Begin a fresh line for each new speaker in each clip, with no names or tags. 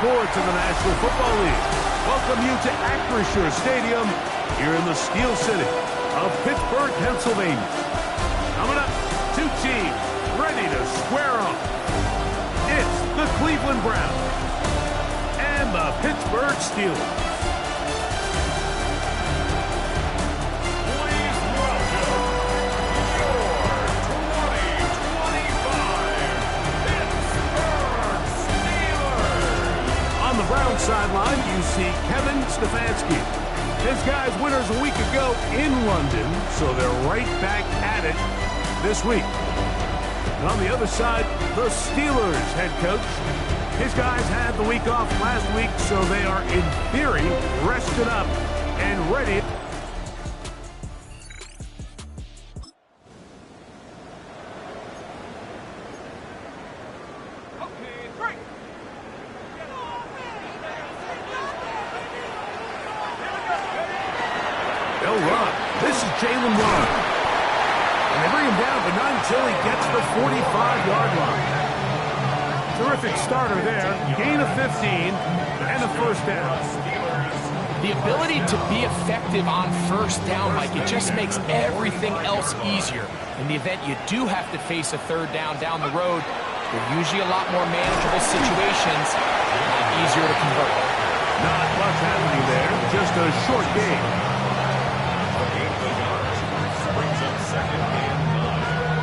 sports in the National Football League. Welcome you to Acrisure Stadium here in the Steel City of Pittsburgh, Pennsylvania. Coming up, two teams ready to square off. It's the Cleveland Browns and the Pittsburgh Steelers. On the Browns sideline, you see Kevin Stefanski. His guys winners a week ago in London, so they're right back at it this week. And on the other side, the Steelers head coach. His guys had the week off last week, so they are, in theory, rested up and ready. They'll run. This is Jalen Warren. And they bring him down, but not until he gets the 45-yard line. Terrific starter there. Gain of 15 and a first down.
The ability to be effective on first down, Mike, it just makes everything else easier. In the event you do have to face a third down the road, they're usually a lot more manageable situations, a lot easier to convert.
Not much happening there, just a short game.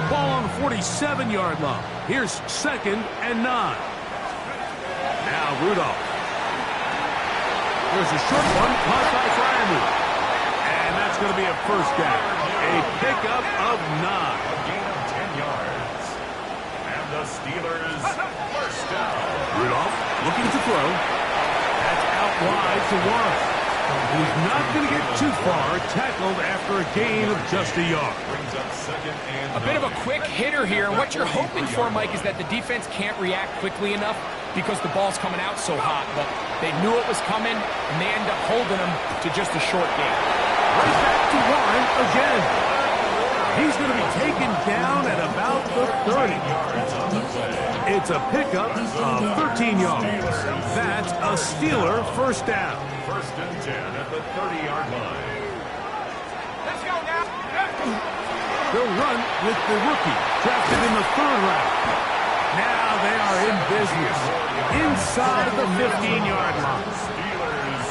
Ball on the 47-yard line. Here's 2nd and 9. Now Rudolph. There's a short one, caught by Fryermuth. And that's going to be a first down. A pickup of 9.
A gain of 10 yards. And the Steelers first down.
Rudolph looking to throw. That's out wide to Warren. He's not going to get too far, tackled after a gain of just a yard.
Brings up 2nd and 9.
A bit of a quick hitter here, and what you're hoping for, Mike, is that the defense can't react quickly enough because the ball's coming out so hot. But they knew it was coming, and they end up holding them to just a short gain.
Right back to Warren again. He's going to be taken down at about the 30. It's a pickup of 13 yards. That's a Steeler first down.
1st and 10 at the 30-yard line.
Let's go now.
They'll run with the rookie, drafted in the 3rd round. Now they are in business, inside the 15-yard line.
Steelers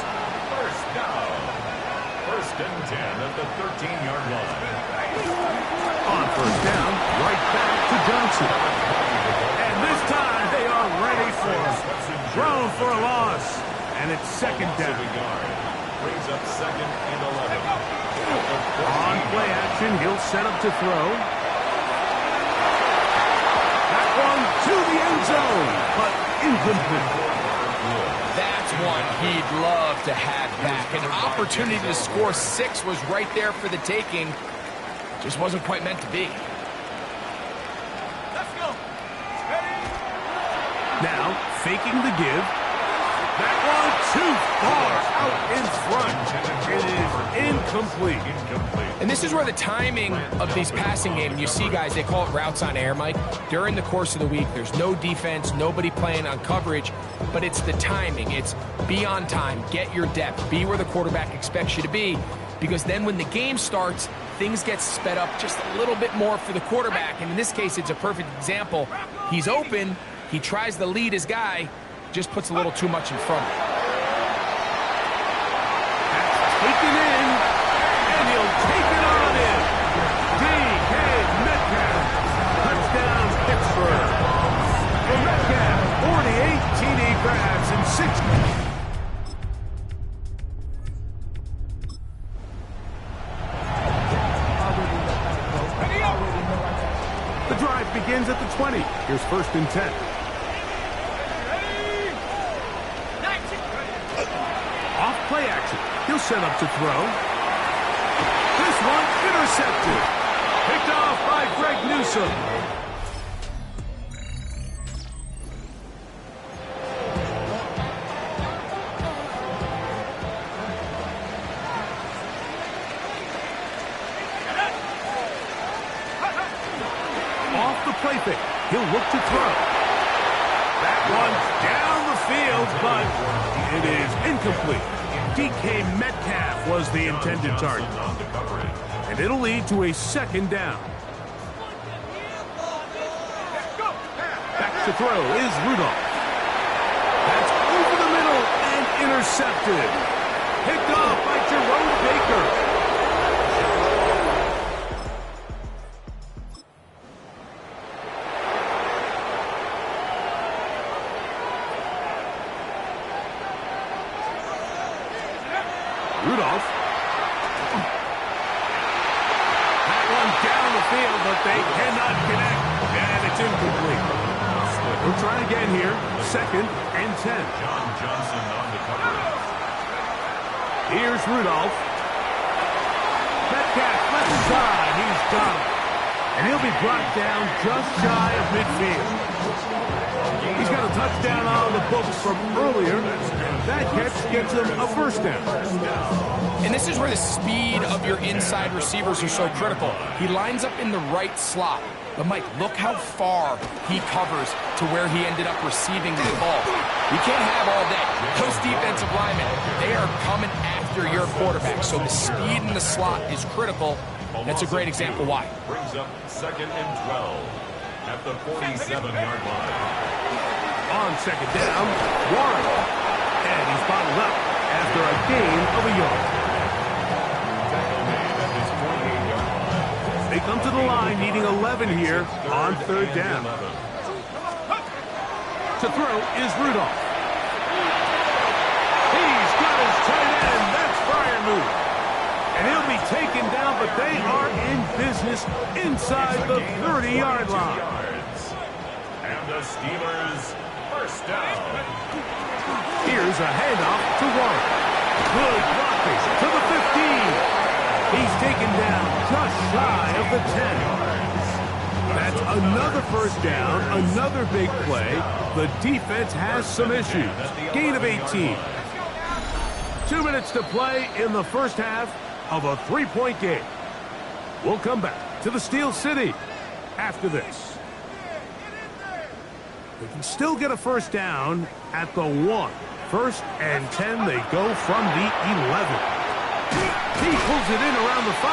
first down. 1st and 10 at the 13-yard line.
On first down, right back to Johnson. And this time they are ready for him. Thrown for a loss. And it's 2nd down.
Brings up 2nd and 11.
On play action, he'll set up to throw. That one to the end zone, but incomplete.
That's one he'd love to have back. An opportunity to score 6 was right there for the taking. Just wasn't quite meant to be. Let's go.
Now, faking the give. That one too far out in front. It is incomplete.
And this is where the timing of these passing games, you see guys, they call it routes on air, Mike. During the course of the week, there's no defense, nobody playing on coverage, but it's the timing. It's be on time, get your depth, be where the quarterback expects you to be, because then when the game starts, things get sped up just a little bit more for the quarterback. And in this case, it's a perfect example. He's open, he tries to lead his guy, just puts a little too much in front of him.
Taken in, and he'll take it on in. D.K. Metcalf, touchdown Pittsburgh. For Metcalf, 48 TD grabs and 6. The drive begins at the 20. Here's 1st and 10. Off play action. He'll set up to throw. This one intercepted. Picked off by Greg Newsome. Off the play fake. He'll look to throw. That one down the field, but it is incomplete. DK Metcalf was the intended target. And it'll lead to a second down. Back to throw is Rudolph. That's over the middle and intercepted. Picked off by Jerome Baker. Rudolph. That one down the field, but they cannot connect. And it's incomplete. We'll try again here. 2nd and 10.
John Johnson on the coverage.
Here's Rudolph. Metcalf left side. He's done. And he'll be brought down just shy of midfield. He's got a touchdown on the books from earlier. That catch gets him a first down.
And this is where the speed of your inside receivers are so critical. He lines up in the right slot. But, Mike, look how far he covers to where he ended up receiving the ball. You can't have all day. Those defensive linemen, they are coming after your quarterback. So the speed in the slot is critical. That's a great example why.
Brings up 2nd and 12 at the 47-yard line.
On 2nd down, Warren. And he's bottled up after a gain of a yard.
Tackle made at his 28-yard line.
They come to the line needing 11 here on 3rd down. To throw is Rudolph. He's got his tight end. That's Freiermuth. And he'll be taken down, but they are in business inside the 30-yard line.
And the Steelers first down.
Here's a handoff to Warren. Good blocking to the 15. He's taken down just shy of the 10. That's another first down, another big play. The defense has some issues. Gain of 18. 2 minutes to play in the first half of a 3-point game. We'll come back to the Steel City after this. They can still get a first down at the 1. 1st and 10, they go from the 11. He pulls it in around the 5.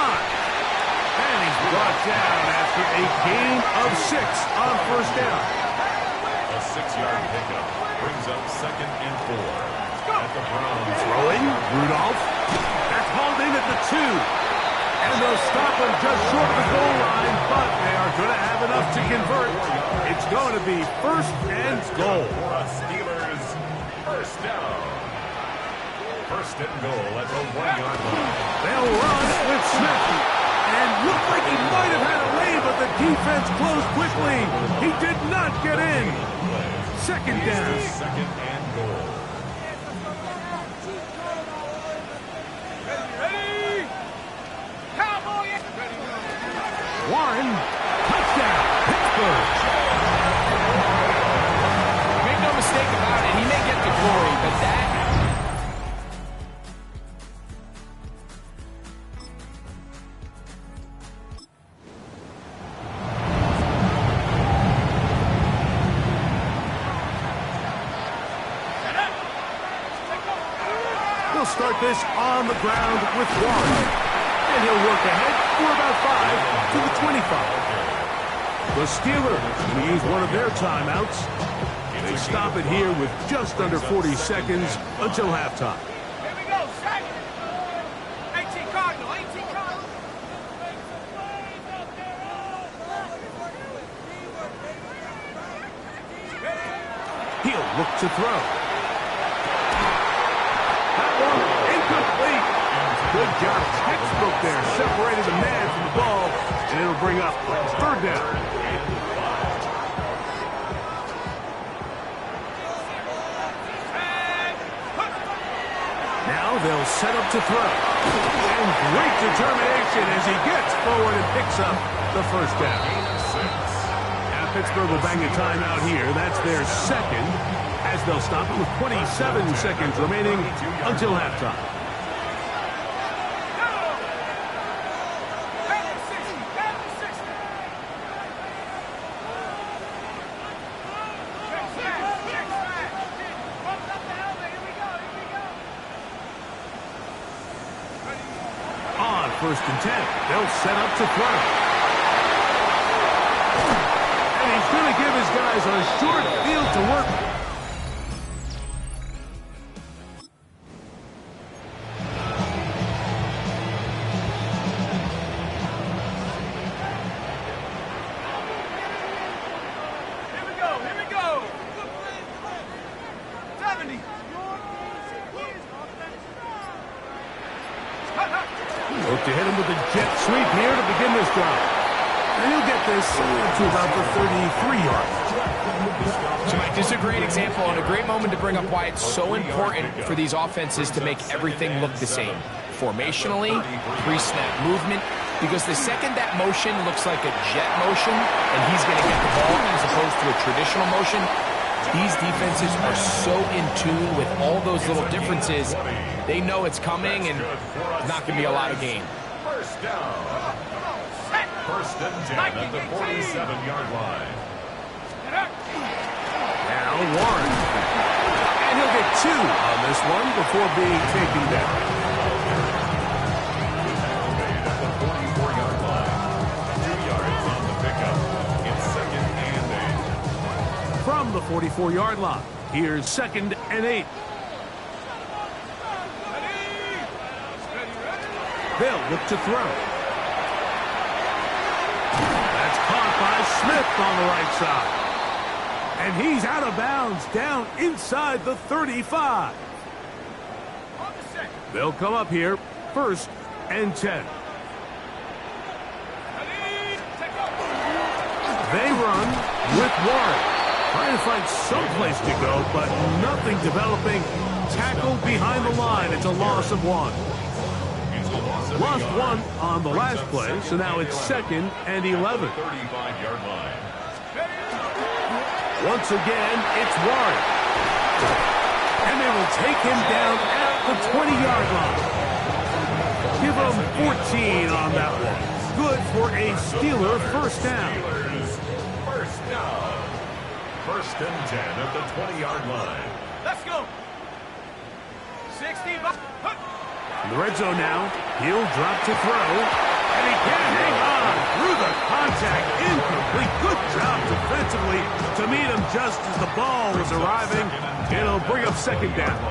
And he's brought down after a gain of 6 on first down.
A 6-yard pickup brings up 2nd and 4 at the Browns.
Throwing, Rudolph. That's hauled in at the 2. And they'll stop him just short of the goal line, but they are going to have enough to convert. It's going to be 1st and goal.
For a Steelers first down. 1st and goal at the 1-yard line.
They'll run with Smith. And looked like he might have had a lead, but the defense closed quickly. He did not get in. 2nd down.
2nd and goal.
Warren, touchdown, Pittsburgh.
Make no mistake about it, he may get the glory, but that...
They'll start this on the ground with Warren. And he'll work ahead for about 5 to the 25. The Steelers will use one of their timeouts. They stop it here with just under 40 seconds until halftime.
Here we go, second. 18 Cardinal, 18 Cardinal.
He'll look to throw. That one incomplete. Good job. Textbook there. Separated the man from the ball. And it'll bring up 3rd down. Now they'll set up to throw. And great determination as he gets forward and picks up the first down. Now Pittsburgh will bang a timeout here. That's their 2nd, as they'll stop it with 27 seconds remaining until halftime. first and 10. They'll set up to throw. And he's going to give his guys a short field to work with.
Look
to hit him with a jet sweep here to begin this drive. And he'll get this to about the 33-yard line.
So, Mike, this is a great example and a great moment to bring up why it's so important for these offenses to make everything look the same. Formationally, pre-snap movement, because the second that motion looks like a jet motion and he's going to get the ball as opposed to a traditional motion, these defenses are so in tune with all those little differences. They know it's coming and not going to be a lot of gain.
First down. First and 10 at the 47-yard line.
Now Warren. And he'll get 2 on this one before being taken down.
At the 44-yard line. 2 yards on the pickup. It's second and 8.
From the 44-yard line, here's second and 8. They'll look to throw. That's caught by Smith on the right side. And he's out of bounds down inside the 35. They'll come up here, first and 10. They run with Warren. Trying to find some place to go, but nothing developing. Tackled behind the line. It's a loss of 1. Lost 1 on the last play, so now it's second and 11.
35-yard line.
Once again, it's Warren. And they will take him down at the 20-yard line. Give him 14 on that one. Good for a Steeler first down.
First down. First and 10 at the 20-yard line.
Let's go. 60.
In the red zone now, he'll drop to throw, and he can't hang on through the contact. Incomplete. Good job defensively to meet him just as the ball was arriving. It'll bring up second down.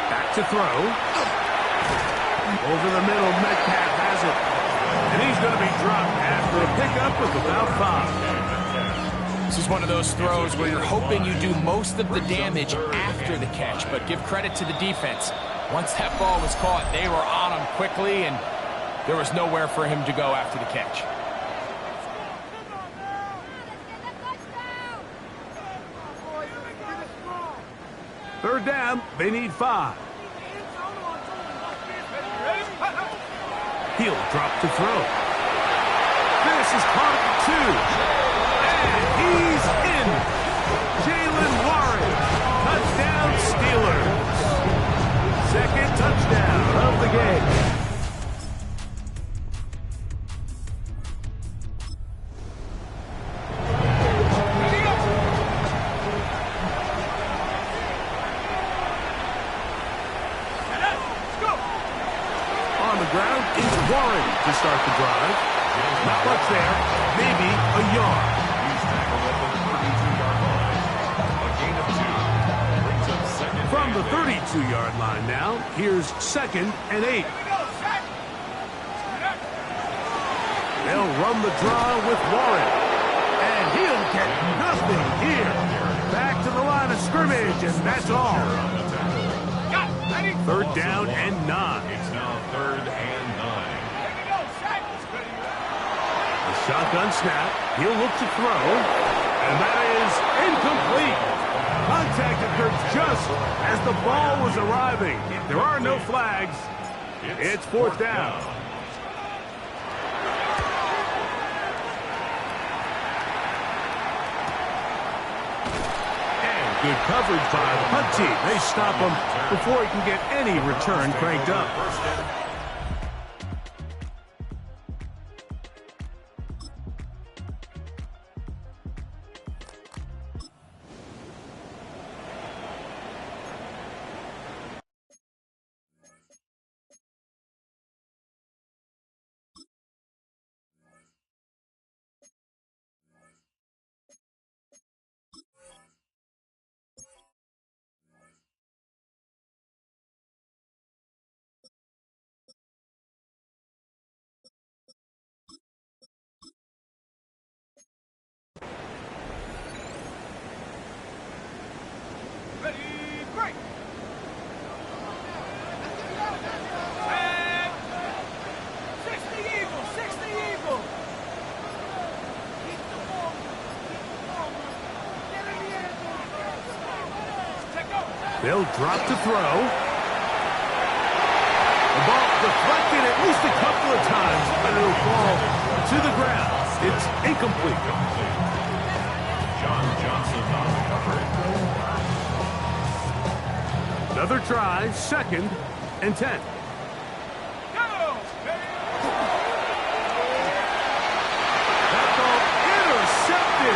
Back to throw. Over the middle, Metcalf has it. And he's going to be dropped after a pickup of about 5.
This is one of those throws where you're hoping you do most of the damage after the catch, but give credit to the defense. Once that ball was caught, they were on him quickly, and there was nowhere for him to go after the catch.
Third down, they need 5. He'll drop to throw. This is caught at 2. And he's in. Jalen Warren. Touchdown Steelers. Second touchdown of the game. On the ground, it's Warren to start the drive. Not much there. Maybe a yard. From the 32-yard line now, here's second and 8. They'll run the draw with Warren. And he'll get nothing here. Back to the line of scrimmage, and that's all. Third down and 9.
It's now third and 9.
The shotgun snap. He'll look to throw. And that is incomplete. Contact occurred just as the ball was arriving. There are no flags. It's fourth down. And good coverage by the punt team. They stop him before he can get any return cranked up. They'll drop to throw. The ball deflected at least a couple of times, but it'll fall to the ground. It's incomplete.
John Johnson on the coverage.
Another try, 2nd and 10. That ball intercepted.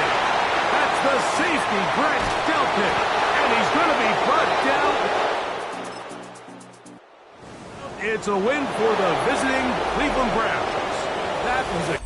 That's the safety, Greg Delpit. And he's going to be brought down. It's a win for the visiting Cleveland Browns. That was a...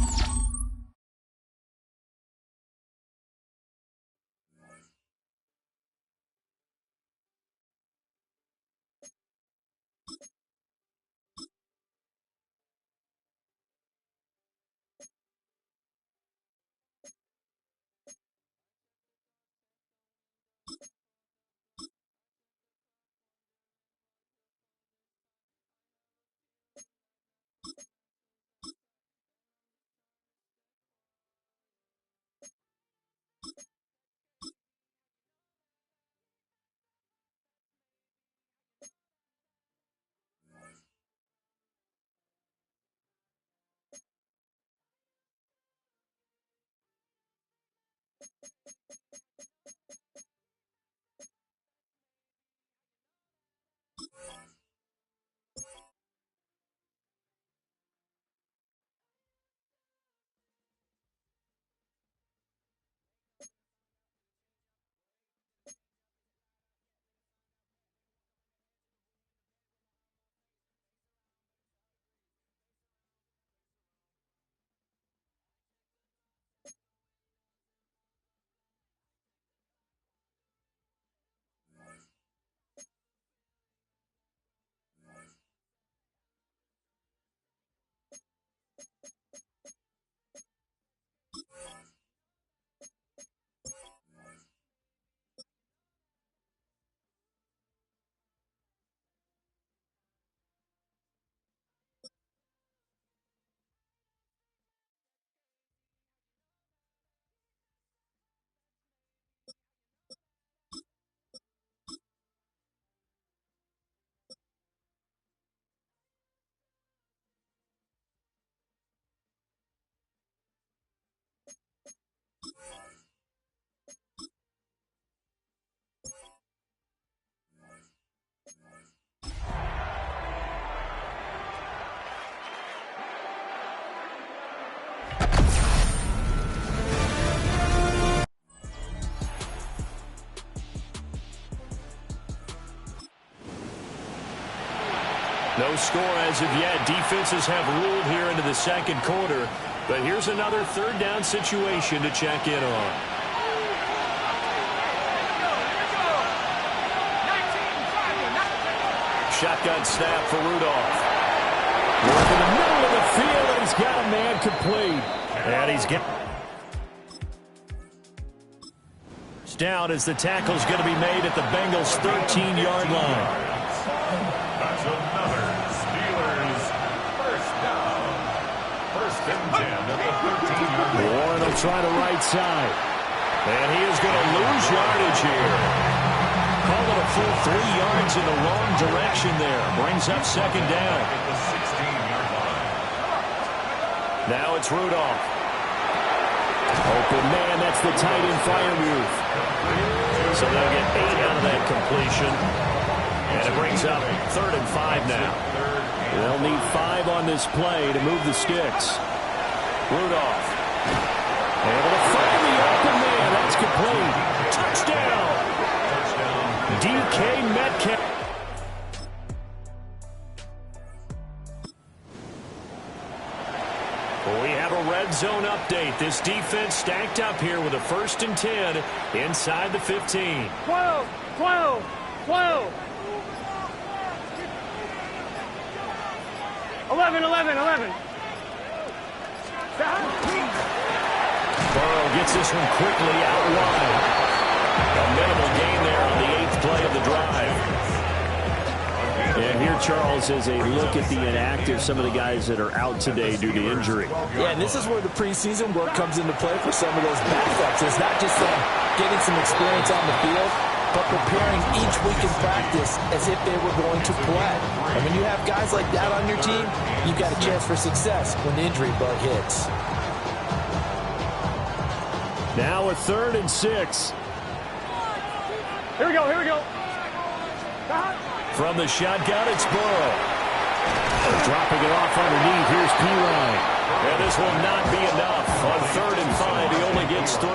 No score as of yet. Defenses have ruled here into the 2nd quarter. But here's another 3rd down situation to check in on. Shotgun snap for Rudolph.
Work in the middle of the field, and he's got a man complete.
And he's getting... It's down as the tackle's going to be made at the Bengals' 13-yard line.
That's another Steelers first down. 1st and 10 at the 13-yard line.
Warren will try the right side.
And he is going to lose yardage here. Call it a full 3 yards in the wrong direction there. Brings up 2nd down.
At the 16-yard line.
Now it's Rudolph.
Open man, that's the tight end fire move.
So they'll get 8 out of that completion. And it brings up 3rd and 5 now.
They'll need 5 on this play to move the sticks.
Rudolph.
Able to find the open man. That's complete.
Touchdown. DK Metcalf. We have a red zone update. This defense stacked up here with a 1st and 10 inside the 15.
12, 12, 12. 11, 11, 11.
Burrow gets this one quickly out wide. A minimal gain there on the 8th play of the drive.
And here, Charles, is a look at the inactive, some of the guys that are out today due to injury.
Yeah, and this is where the preseason work comes into play for some of those backups. It's not just getting some experience on the field, but preparing each week in practice as if they were going to play. And when you have guys like that on your team, you've got a chance for success when the injury bug hits.
Now a 3rd and 6.
Here we go, here we go.
From the shotgun, it's Burrow. Dropping it off underneath. Here's P-Ryan. And this will not be enough. On 3rd and 5, he only gets 3.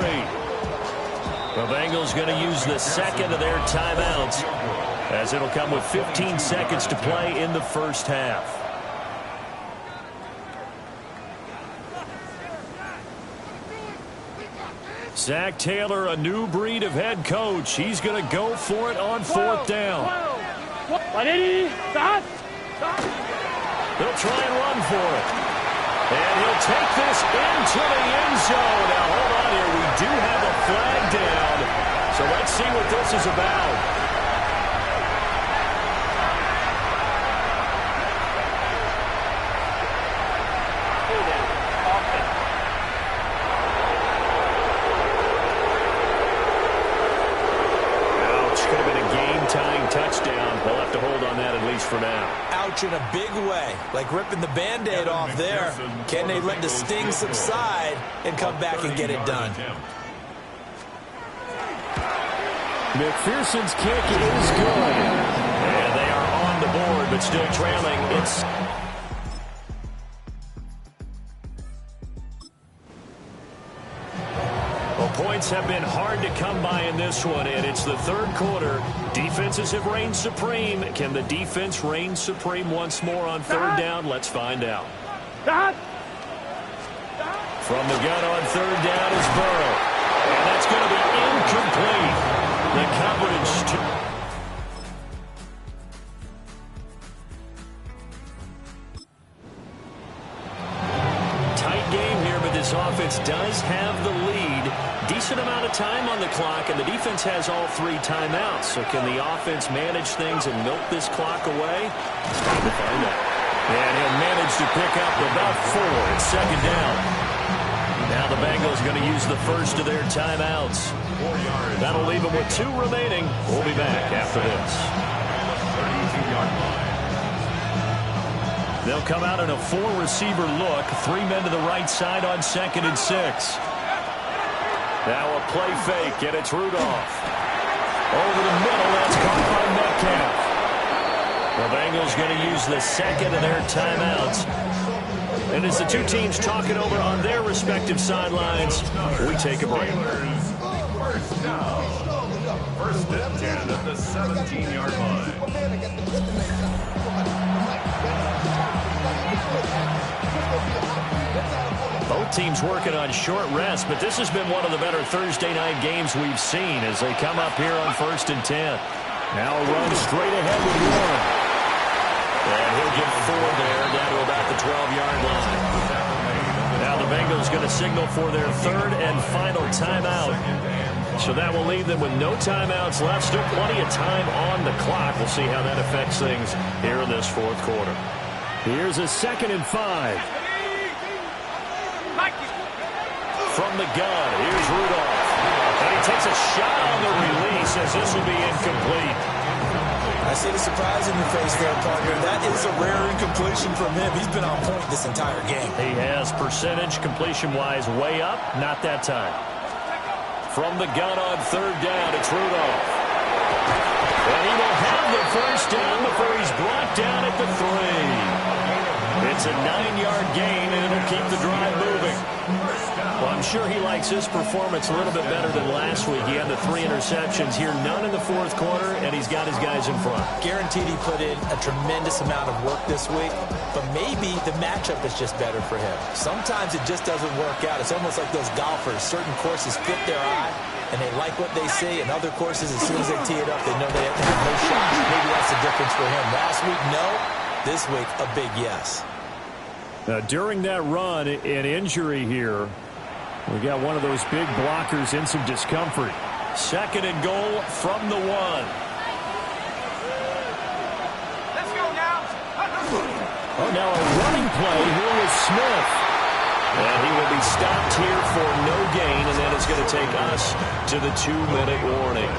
The Bengals going to use the second of their timeouts, as it'll come with 15 seconds to play in the first half. Zach Taylor, a new breed of head coach. He's going to go for it on 4th down. They'll try and run for it. And he'll take this into the end zone. Now, hold on here. We do have a flag down. So let's see what this is about. Touchdown. They'll have to hold on that at least for now.
Ouch in a big way, like ripping the Band-Aid off there. Can they let the sting subside and come back and get it done?
McPherson's kick is good.
And they are on the board, but still trailing. It's... Points have been hard to come by in this one, and it's the 3rd quarter. Defenses have reigned supreme. Can the defense reign supreme once more on 3rd down? Let's find out. From the gun on 3rd down is Burrow. And that's going to be incomplete. The coverage... This offense does have the lead. Decent amount of time on the clock, and the defense has all 3 timeouts. So can the offense manage things and milk this clock away? It's time to find out. And he'll manage to pick up about 4. It's 2nd down. Now the Bengals going to use the first of their timeouts. That'll leave them with 2 remaining. We'll be back after this.
32-yard line.
They'll come out in a 4-receiver look. 3 men to the right side on 2nd and 6. Now a play fake, and it's Rudolph. Over the middle, that's caught by Metcalf. The Bengals going to use the second of their timeouts. And as the two teams talking over on their respective sidelines, we take a break.
First down. 1st and 10 at the 17-yard line.
Both teams working on short rest, but this has been one of the better Thursday night games we've seen as they come up here on 1st and 10.
Now a run straight ahead with Warren.
And he'll get 4 there, down to about the 12-yard line. Now the Bengals going to signal for their 3rd and final timeout. So that will leave them with no timeouts left. Still plenty of time on the clock. We'll see how that affects things here in this 4th quarter.
Here's a 2nd and 5.
From the gun, here's Rudolph. And he takes a shot on the release as this will be incomplete.
I see the surprise in your face there, partner. That is a rare incompletion from him. He's been on point this entire game.
He has percentage completion-wise way up, not that time. From the gun on 3rd down, it's Rudolph. And he will have the 1st down before he's brought down at the 3. It's a 9-yard gain, and it'll keep the drive moving. Well, I'm sure he likes his performance a little bit better than last week. He had the 3 interceptions here, none in the 4th quarter, and he's got his guys in front.
Guaranteed he put in a tremendous amount of work this week, but maybe the matchup is just better for him. Sometimes it just doesn't work out. It's almost like those golfers. Certain courses fit their eye, and they like what they see, and other courses, as soon as they tee it up, they know they have to have no shots. Maybe that's the difference for him. Last week, no. This week, a big yes.
During that run, an injury here. We got one of those big blockers in some discomfort.
2nd and goal from the 1.
Let's go now.
Oh, now a running play here with Smith.
And he will be stopped here for no gain, and that is going to take us to the 2-minute warning.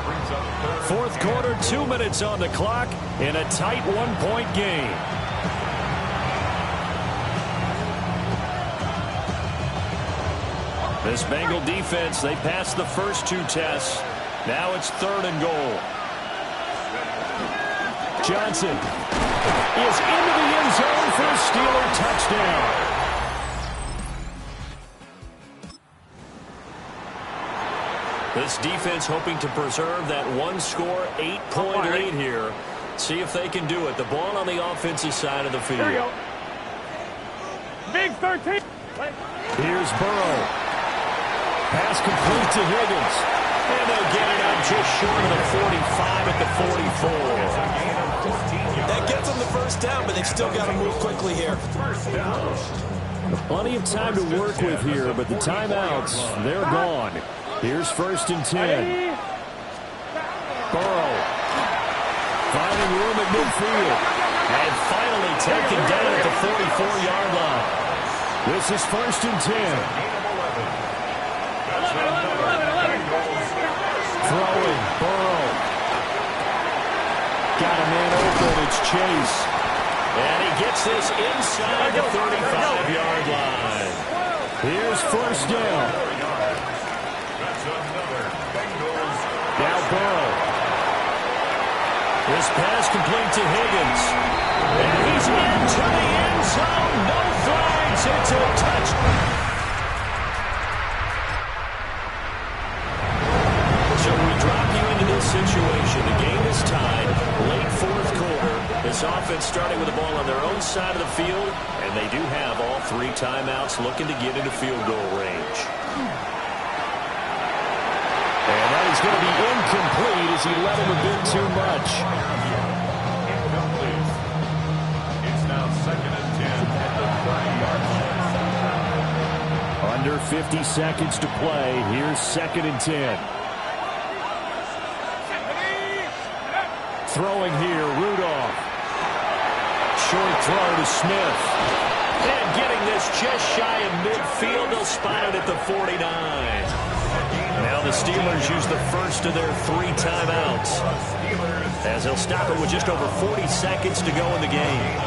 brings up third.
Fourth quarter, 2 minutes on the clock in a tight one-point game. This Bengal defense, they passed the first 2 tests. Now it's 3rd and goal. Johnson is into the end zone for a Steeler touchdown. This defense hoping to preserve that one-score, 8-point lead here. See if they can do it. The ball on the offensive side of the field.
Here we go. Big 13.
Here's Burrow. Pass complete to Higgins. And they'll get it out just short of the 45 at the 44.
That gets them the first down, but they've still got to move quickly here.
Plenty of time to work with here, but the timeouts, they're gone. Here's 1st and 10. Burrow finding room at midfield. And finally taken down at the 44-yard line. This is 1st and 10. Throwing, Burrow. Got a man open, it's Chase. And he gets this inside the 35-yard line. Here's 1st down. Now Burrow. This pass complete to Higgins. And he's into the end zone. No flags. It's a touchdown. So we drop you into this situation. The game is tied. Late 4th quarter. This offense starting with the ball on their own side of the field. And they do have all 3 timeouts looking to get into field goal range. And that is going to be incomplete as he let him a bit too much.
Incomplete. It's now 2nd and 10 at the 30-yard line.
Under 50 seconds to play. Here's 2nd and 10. Throwing here, Rudolph. Short throw to Smith. And getting this just shy of midfield. They'll spot it at the 49. Now the Steelers use the first of their 3 timeouts, as they'll stop it with just over 40 seconds to go in the game.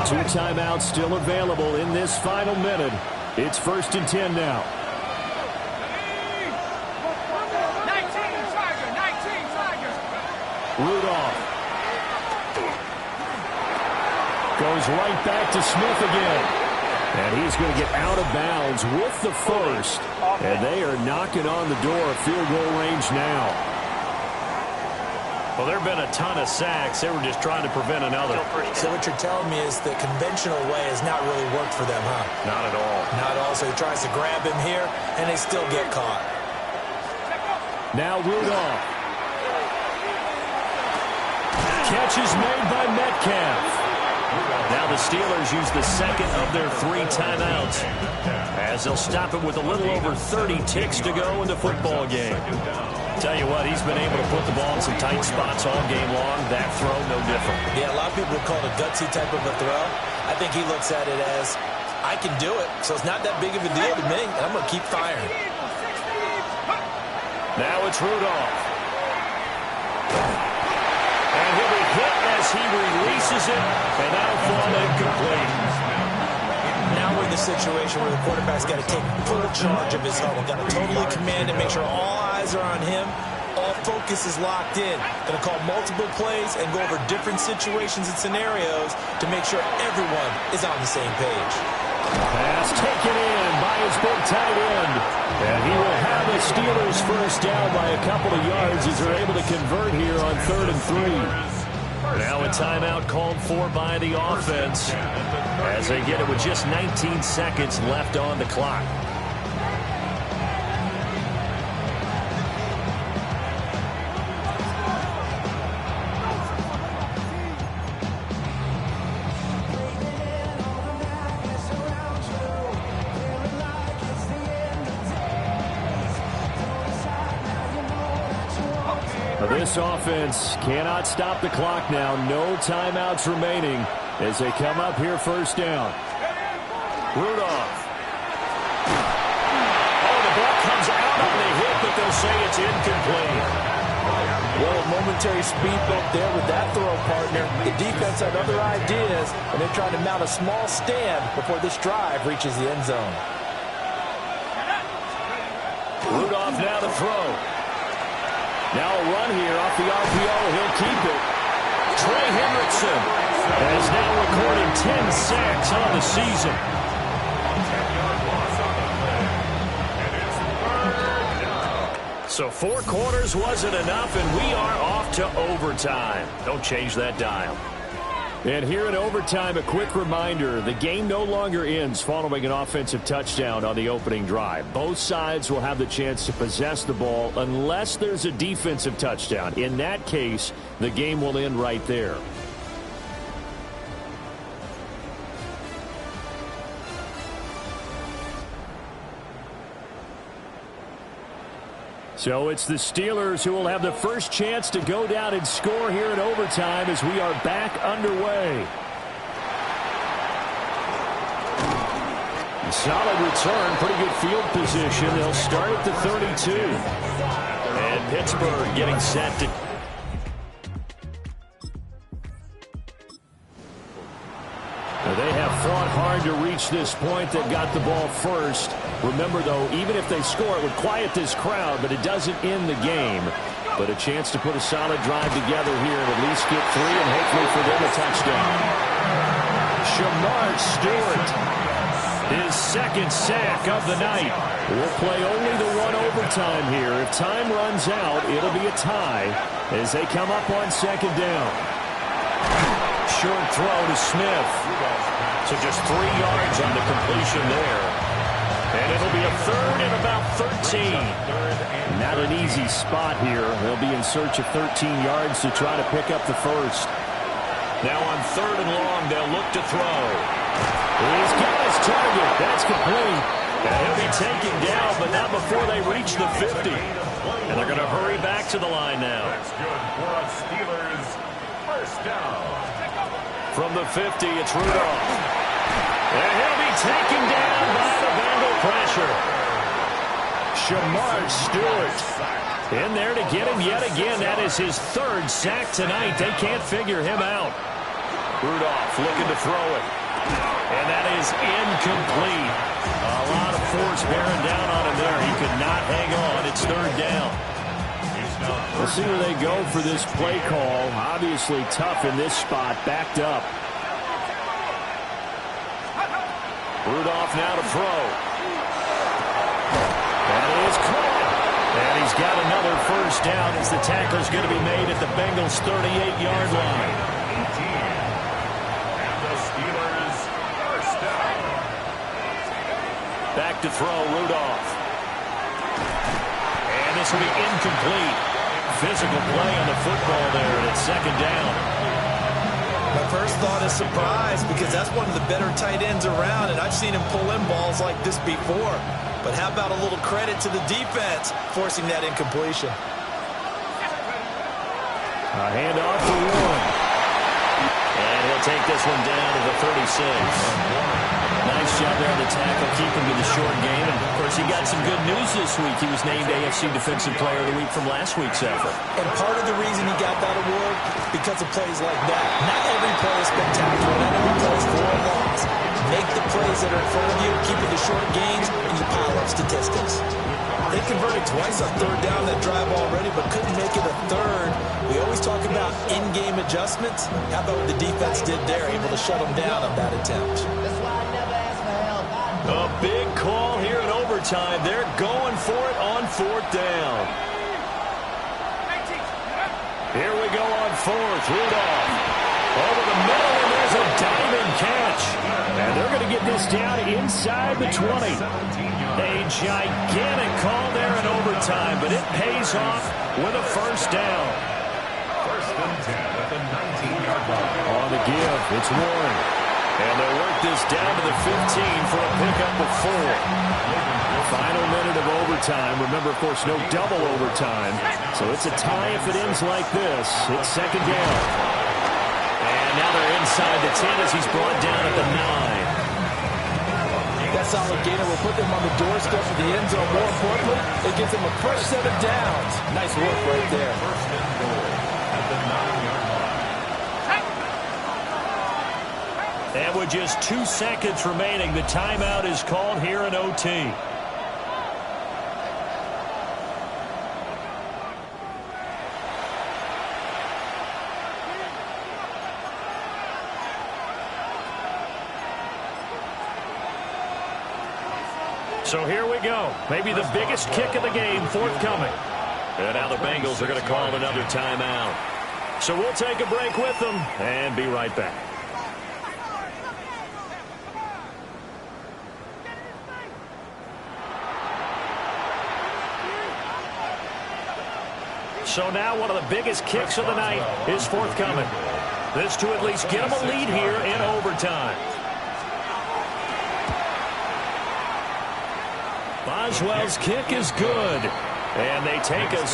2 timeouts still available in this final minute. It's 1st and 10 now.
19 Tigers.
Rudolph goes right back to Smith again. And he's going to get out of bounds with the first. And they are knocking on the door of field goal range now. Well, there have been a ton of sacks. They were just trying to prevent another.
So what you're telling me is the conventional way has not really worked for them, huh?
Not at all.
Not at all. So he tries to grab him here, and they still get caught.
Now Rudolph. Catch is made by Metcalf. Now the Steelers use the second of their 3 timeouts, as they'll stop it with a little over 30 ticks to go in the football game. Tell you what, he's been able to put the ball in some tight spots all game long. That throw, no different.
Yeah, a lot of people would call it a gutsy type of a throw. I think he looks at it as, I can do it, so it's not that big of a deal to me, and I'm going to keep firing.
Now it's Rudolph. And he'll be hit as he releases it, and that'll fall incomplete.
Now we're in the situation where the quarterback's got to take full charge of his huddle. Got to totally command it, make sure all eyes are on him. All focus is locked in. Going to call multiple plays and go over different situations and scenarios to make sure everyone is on the same page.
Pass taken in by his big tight end. And he will have the Steelers first down by a couple of yards as they're able to convert here on 3rd and 3. Now a timeout called for by the offense as they get it with just 19 seconds left on the clock. This offense cannot stop the clock now. No timeouts remaining as they come up here first down. Rudolph. Oh, the ball comes they'll say it's incomplete.
Well, a momentary speed bump there with that throw, partner. The defense had other ideas, and they're trying to mount a small stand before this drive reaches the end zone.
Rudolph now to throw. Now a run here off the RPO. He'll keep it. Trey Hendrickson has now recorded 10 sacks on the season. So 4 quarters wasn't enough, and we are off to overtime. Don't change that dial. And here in overtime, a quick reminder, the game no longer ends following an offensive touchdown on the opening drive. Both sides will have the chance to possess the ball unless there's a defensive touchdown. In that case, the game will end right there. So it's the Steelers who will have the first chance to go down and score here in overtime as we are back underway. Solid return, pretty good field position. They'll start at the 32. And Pittsburgh getting set to... They have fought hard to reach this point. They've got the ball first. Remember, though, even if they score, it would quiet this crowd, but it doesn't end the game. But a chance to put a solid drive together here and at least get 3 and hopefully for them a touchdown. Shamar Stewart, his second sack of the night. We'll play only the 1 overtime here. If time runs out, it'll be a tie as they come up on second down. Short throw to Smith. So just 3 yards on the completion there. And it'll be a third and about 13. Not an easy spot here. They'll be in search of 13 yards to try to pick up the first. Now on 3rd and long, they'll look to throw. He's got his target. That's complete. And he'll be taken down, but not before they reach the 50. And they're going to hurry back to the line now.
That's good for a Steelers first down.
From the 50, it's Rudolph. And he'll be taken down by the Bengal pressure. Shamar Stewart in there to get him yet again. That is his 3rd sack tonight. They can't figure him out. Rudolph looking to throw it. And that is incomplete. A lot of force bearing down on him there. He could not hang on. It's 3rd down. We'll see where they go for this play call. Obviously tough in this spot, backed up. Rudolph now to throw. That is caught. And he's got another first down as the tackle's going to be made at the Bengals' 38-yard line.
And the Steelers first down.
Back to throw, Rudolph. And this will be incomplete. Physical play on the football there, and it's 2nd down.
My first thought is surprise because that's one of the better tight ends around, and I've seen him pull in balls like this before. But how about a little credit to the defense forcing that incompletion?
A handoff for Warren. And he'll take this one down to the 36. Nice job there on the tackle, keeping to the short game. And, of course, he got some good news this week. He was named AFC Defensive Player of the Week from last week's effort.
And part of the reason he got that award, because of plays like that. Not every play is spectacular. Not every play is for a loss. Make the plays that are in front of you, keep it to short gains, and you pile up statistics. They converted twice on 3rd down that drive already, but couldn't make it a 3rd. We always talk about in-game adjustments. How about what the defense did there, able to shut them down on that attempt?
A big call here in overtime. They're going for it on 4th down. Here we go on 4th. Rudolph over the middle, and there's a diving catch. And they're going to get this down inside the 20. A gigantic call there in overtime, but it pays off with a first down.
1st and 10 at the 19-yard line.
On the give, it's Warren. And they'll work this down to the 15 for a pickup of 4. Final minute of overtime. Remember, of course, no double overtime. So it's a tie if it ends like this. It's 2nd down. And now they're inside the 10 as he's brought down at the 9.
That solid gainer will put them on the doorstep of the end zone. More importantly, it gives them a fresh 7 downs. Nice work right there.
First and goal at the 9-yard line.
And with just 2 seconds remaining, the timeout is called here in OT. So here we go. Maybe the biggest kick of the game forthcoming. And now the Bengals are going to call another timeout. So we'll take a break with them and be right back. So now one of the biggest kicks of the night is forthcoming. This to at least get them a lead here in overtime. Boswell's kick is good. And they take a...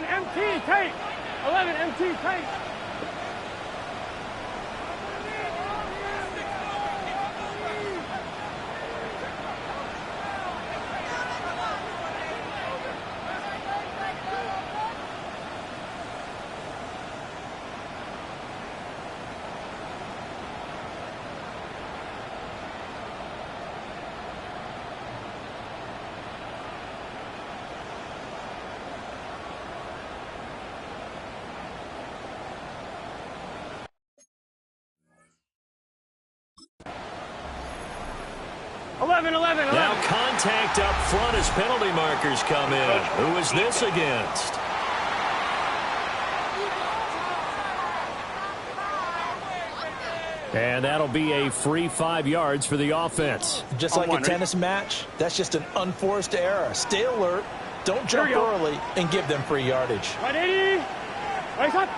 MT, tape. 11 MT, tape.
Now contact up front as penalty markers come in. Who is this against? And that'll be a free 5 yards for the offense.
Just like a tennis match, that's just an unforced error. Stay alert, don't jump early, and give them free yardage.
180. Right up.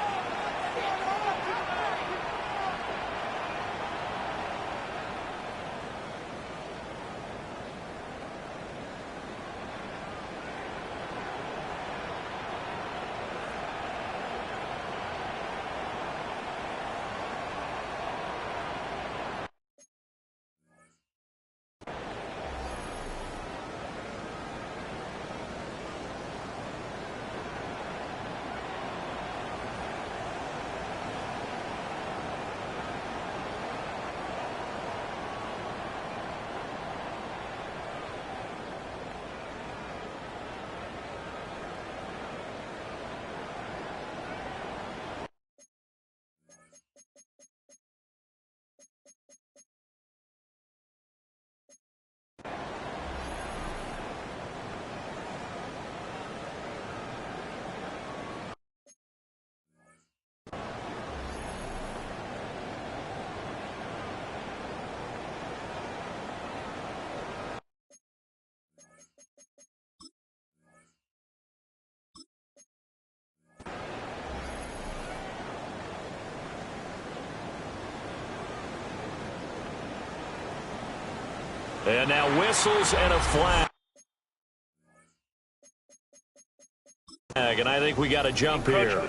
And now whistles and a flag. And I think we got a jump here.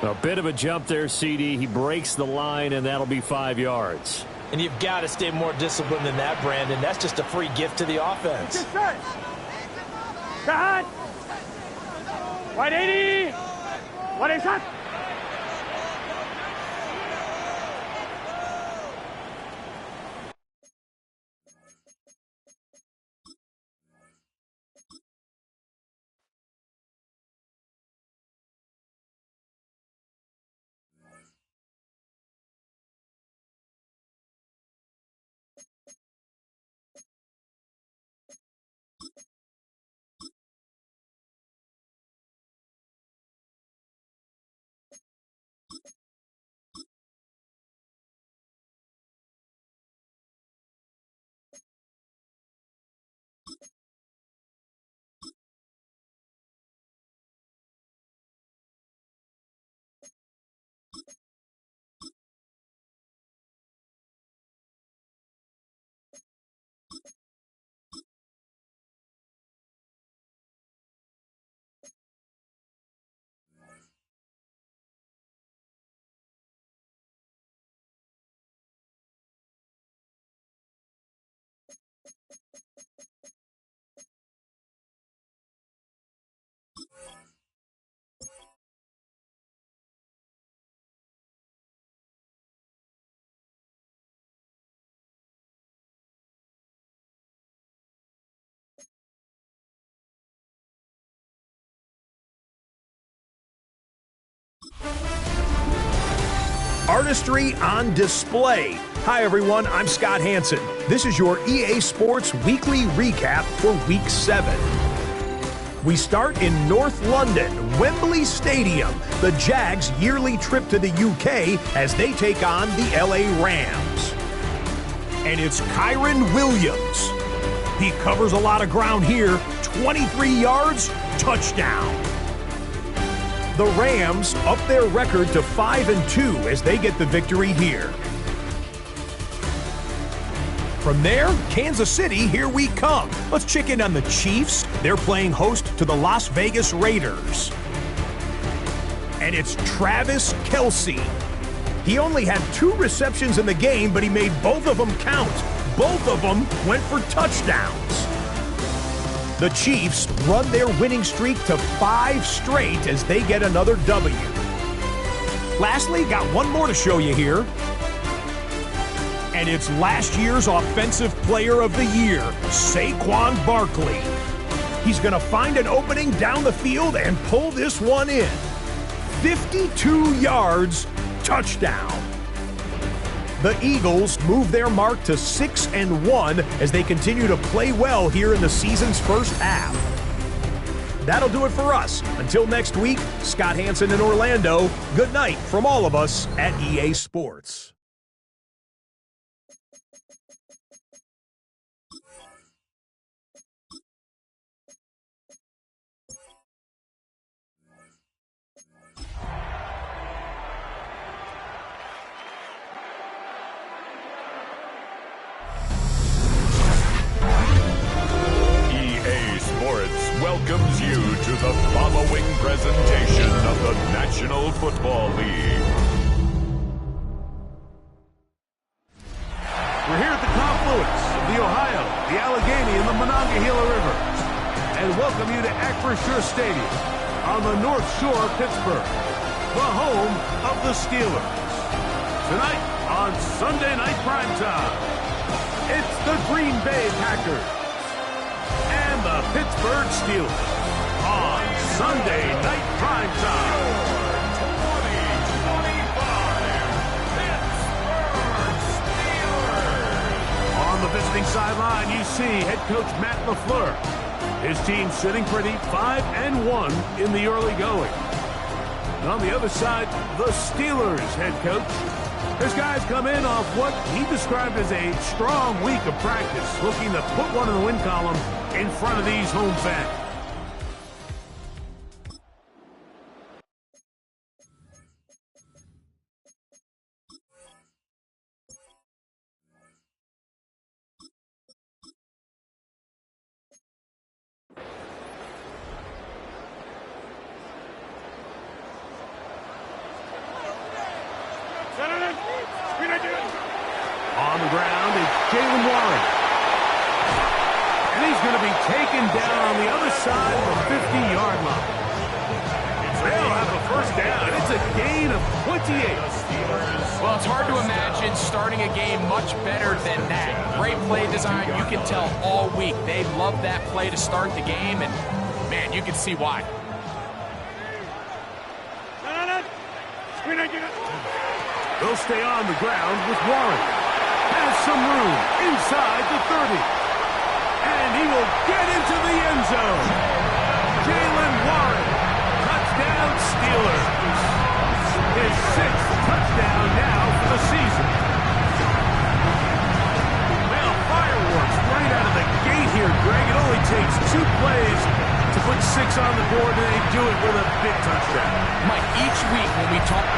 A bit of a jump there, CD. He breaks the line, and that'll be 5 yards.
And you've got to stay more disciplined than that, Brandon. That's just a free gift to the offense.
180. 180.
artistry on display. Hi, everyone. I'm Scott Hansen. This is your EA Sports Weekly Recap for Week 7. We start in North London, Wembley Stadium, the Jags' yearly trip to the UK as they take on the LA Rams. And it's Kyron Williams. He covers a lot of ground here, 23 yards, touchdown. The Rams up their record to 5-2 as they get the victory here. From there, Kansas City, here we come. Let's check in on the Chiefs. They're playing host to the Las Vegas Raiders. And it's Travis Kelce. He only had 2 receptions in the game, but he made both of them count. Both of them went for touchdowns. The Chiefs run their winning streak to 5 straight as they get another W. Lastly, got one more to show you here. And it's last year's Offensive Player of the Year, Saquon Barkley. He's going to find an opening down the field and pull this one in. 52 yards, touchdown. The Eagles move their mark to 6-1 as they continue to play well here in the season's first half. That'll do it for us. Until next week, Scott Hansen in Orlando. Good night from all of us at EA Sports.
Welcomes you to the following presentation of the National Football League.
We're here at the confluence of the Ohio, the Allegheny, and the Monongahela Rivers, and welcome you to Acrisure Stadium on the North Shore of Pittsburgh, the home of the Steelers. Tonight on Sunday Night Primetime, it's the Green Bay Packers and the Pittsburgh Steelers on Sunday Night Primetime. 2025 Pittsburgh Steelers. On the visiting sideline, you see head coach Matt LaFleur. His team sitting pretty, 5-1 in the early going. And on the other side, the Steelers head coach. His guys come in off what he described as a strong week of practice, looking to put one in the win column in front of these home fans. On the ground is Jalen Warren. And he's going to be taken down on the other side of the 50-yard line. They'll have a first down. It's a gain of 28.
Well, it's hard to imagine starting a game much better than that. Great play design. You can tell all week they love that play to start the game, and, man, you can see why.
They'll stay on the ground with Warren. Has some room inside the 30. And he will get into the end zone. Jalen Warren, touchdown Steelers. His 6th touchdown now for the season. Well, fireworks right out of the gate here, Greg. It only takes 2 plays to put 6 on the board, and they do it with a big touchdown.
Mike, each week when we talk...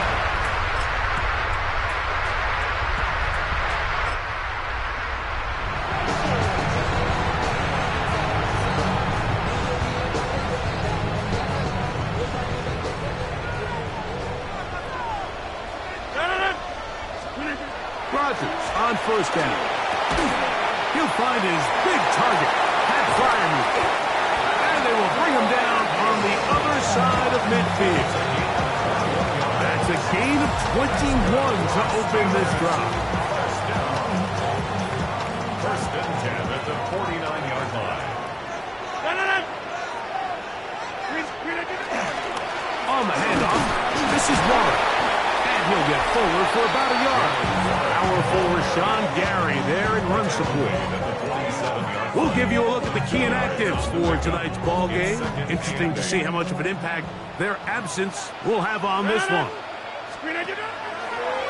On first down. He'll find his big target, Pat Fryermuth. And they will bring him down on the other side of midfield. That's a gain of 21 to open this drive.
First and 10 at the 49-yard line.
On the handoff, this is Warren. And he'll get forward for about a yard. Powerful Rashawn Gary there in run support. We'll give you a look at the key inactives for tonight's ball game. Interesting to see how much of an impact their absence will have on this one.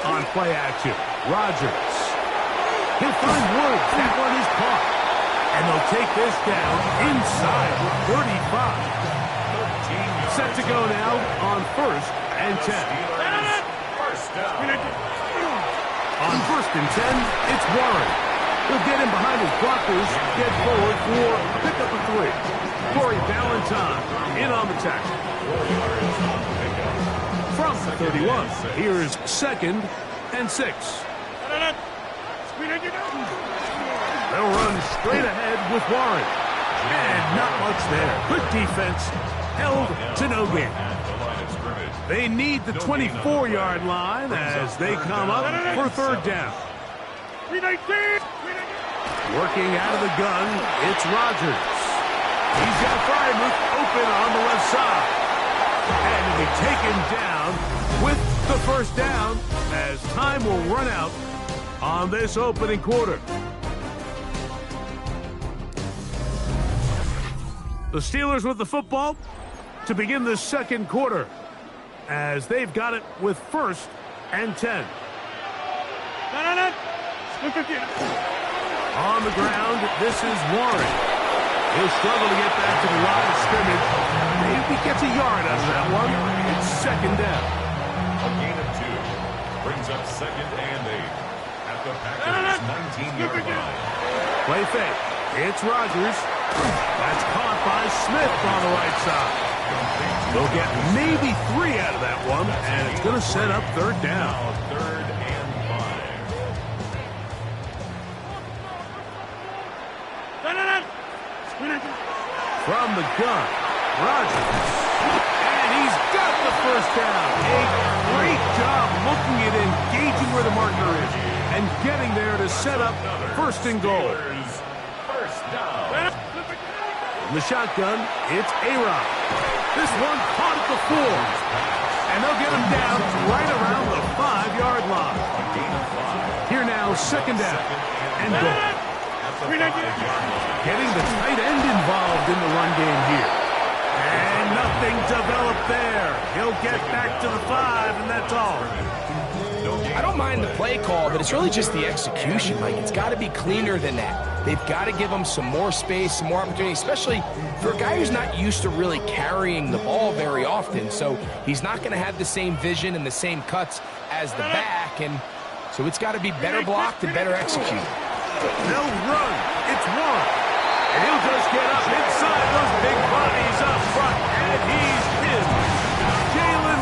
On play action, Rodgers. He'll find Woods. That one is caught. And they'll take this down inside the 35. Set to go now on 1st and 10. On 1st and 10, it's Warren. He'll get in behind his blockers, get forward for a pickup of 3. Corey Valentine in on the tackle. From the 31, here's 2nd and 6. They'll run straight ahead with Warren. And not much there. Good defense. Held to no gain. They need the 24-yard line as they come up for 3rd down. Working out of the gun, it's Rodgers. He's got Frymuth open on the left side. And to be taken down with the 1st down as time will run out on this opening quarter. The Steelers with the football to begin the 2nd quarter as they've got it with 1st and 10. On the ground, this is Warren. He'll struggle to get back to the line of scrimmage. Maybe gets a yard out of that one. It's 2nd down.
A gain of 2 brings up 2nd and 8 at the Packers' 19-yard line.
Play fake. It's Rodgers. That's caught by Smith on the right side. They'll get maybe 3 out of that one, and it's going to set up 3rd down.
3rd and 5.
From the gun, Rodgers. And he's got the 1st down. A great job looking at engaging where the marker is and getting there to set up 1st and goal.
First down.
In the shotgun, it's A-Rod. This one caught at the 4. And they'll get him down right around the 5-yard line. Here now, 2nd down and goal. Getting the tight end involved in the run game here. And nothing developed there. He'll get back to the 5, and that's all.
I don't mind the play call, but it's really just the execution. Like, it's got to be cleaner than that. They've got to give him some more space, some more opportunity, especially for a guy who's not used to really carrying the ball very often. So he's not going to have the same vision and the same cuts as the back, and so it's got to be better blocked and better executed.
They'll run. It's Warren. And he'll just get up inside those big bodies up front, and he's pinned. Jalen.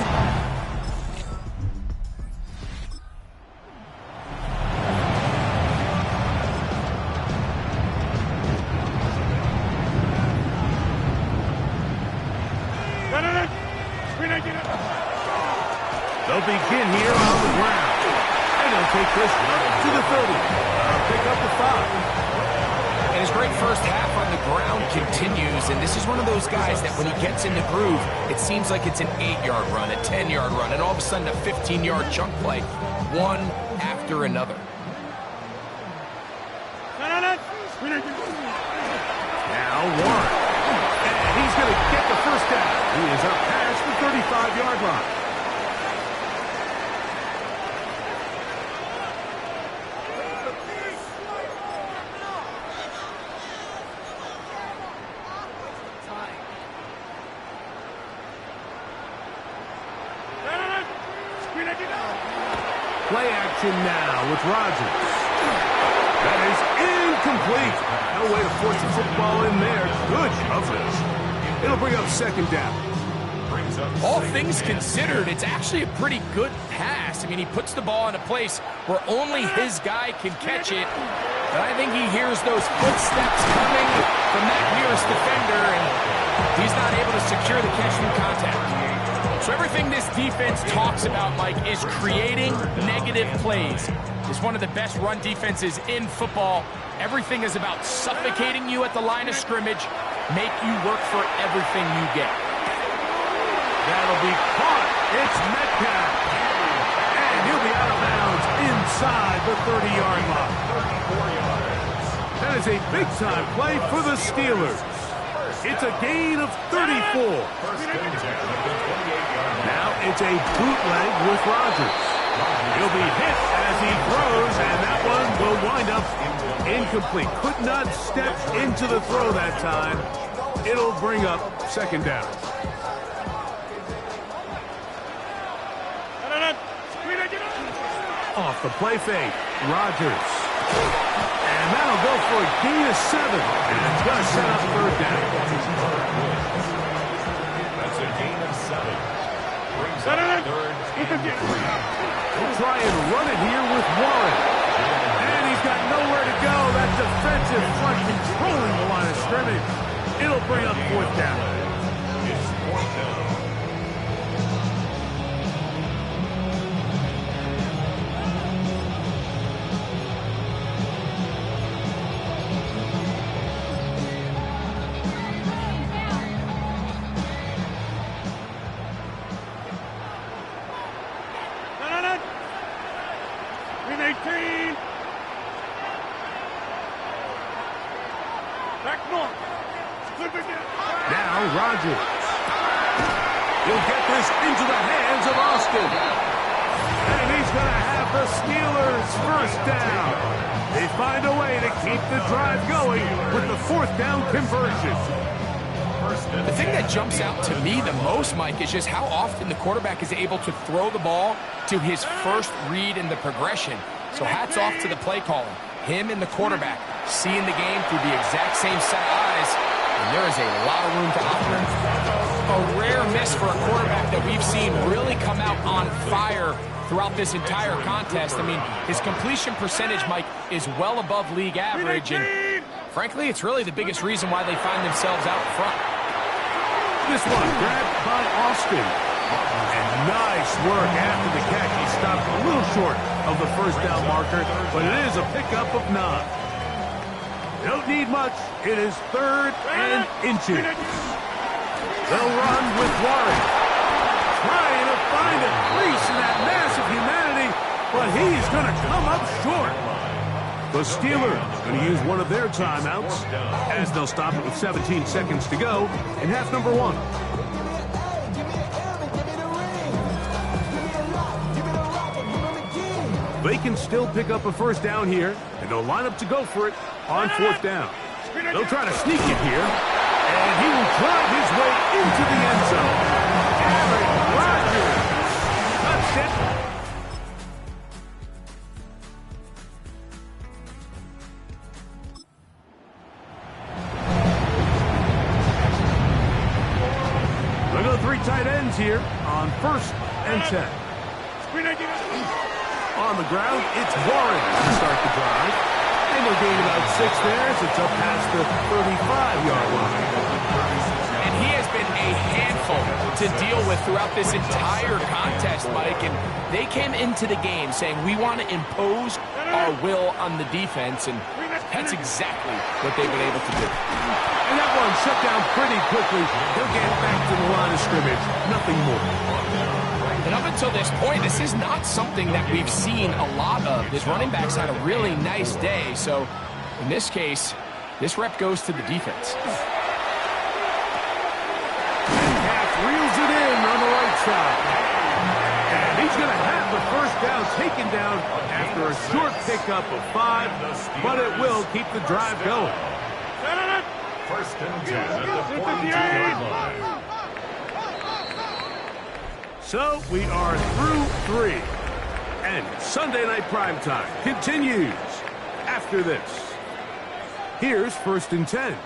They'll begin here on the ground. And they'll take this to the 30. Pick up the 5.
And his great first half on the ground continues, and this is one of those guys that when he gets in the groove, it seems like it's an 8-yard run, a 10-yard run, and all of a sudden a 15-yard chunk play, one after another.
Now Warren. And he's going to get the 1st down. He is up past the 35-yard line. Play action now with Rodgers. That is incomplete. No way to force the football in there. Good coverage. It'll bring up 2nd down.
All things considered, it's actually a pretty good pass. I mean, he puts the ball in a place where only his guy can catch it. But I think he hears those footsteps coming from that nearest defender, and he's not able to secure the catch through contact. So everything this defense talks about, Mike, is creating negative plays. It's one of the best run defenses in football. Everything is about suffocating you at the line of scrimmage, make you work for everything you get.
That'll be caught. It's Metcalf. And he'll be inside the 30-yard line.
34 yards.
That is a big-time play for the Steelers. It's a gain of 34.
First and 10 at the 28-yard line.
Now it's a bootleg with Rodgers. He'll be hit as he throws, and that one will wind up incomplete. Could not step into the throw that time. It'll bring up second down. Off the play fake, Rodgers. And that'll go for a gain of 7. And it's going to set up third down.
That's a gain of 7. Brings up third and 3.
He'll try and run it here with Warren. And he's got nowhere to go. That defensive front controlling the line of scrimmage. It'll bring up fourth down.
It's fourth down.
Now Rodgers. He'll get this into the hands of Austin. And he's going to have the Steelers first down. They find a way to keep the drive going with the fourth down conversion.
The thing that jumps out to me the most, Mike, is just how often the quarterback is able to throw the ball to his first read in the progression. So hats off to the play calling. Him and the quarterback seeing the game through the exact same set of eyes, and there is a lot of room to operate. A rare miss for a quarterback that we've seen really come out on fire throughout this entire contest. I mean, his completion percentage, Mike, is well above league average, and frankly, it's really the biggest reason why they find themselves out front.
This one grabbed by Austin. And nice work after the catch. He stopped a little short of the first down marker, but it is a pickup of 9. They don't need much. It is third and inches. They'll run with Warren. Trying to find a crease in that mass of humanity, but he's going to come up short. The Steelers going to use one of their timeouts as they'll stop it with 17 seconds to go in half number 1. They can still pick up a first down here, and they'll line up to go for it on fourth down. They'll try to sneak it here, and he will drive his way into the end zone. Aaron Rodgers, touchdown. Look at the 3 tight ends here on first and 10. On the ground, it's Warren to start the drive. And they'll gain about 6 there as it's up past the 35-yard line.
And he has been a handful to deal with throughout this entire contest, Mike. And they came into the game saying, we want to impose our will on the defense. And that's exactly what they've been able to do.
And that one shut down pretty quickly. He'll get back to the line of scrimmage. Nothing more.
And up until this point, this is not something that we've seen a lot of. His running backs had a really nice day. So in this case, this rep goes to the defense.
Metcalf reels it in on the right side. And he's going to have the first down taken down after a short pickup of 5, but it will keep the drive going.
First and 10 at the 42-yard line.
So we are through 3. And Sunday Night Primetime continues after this. Here's first and 10.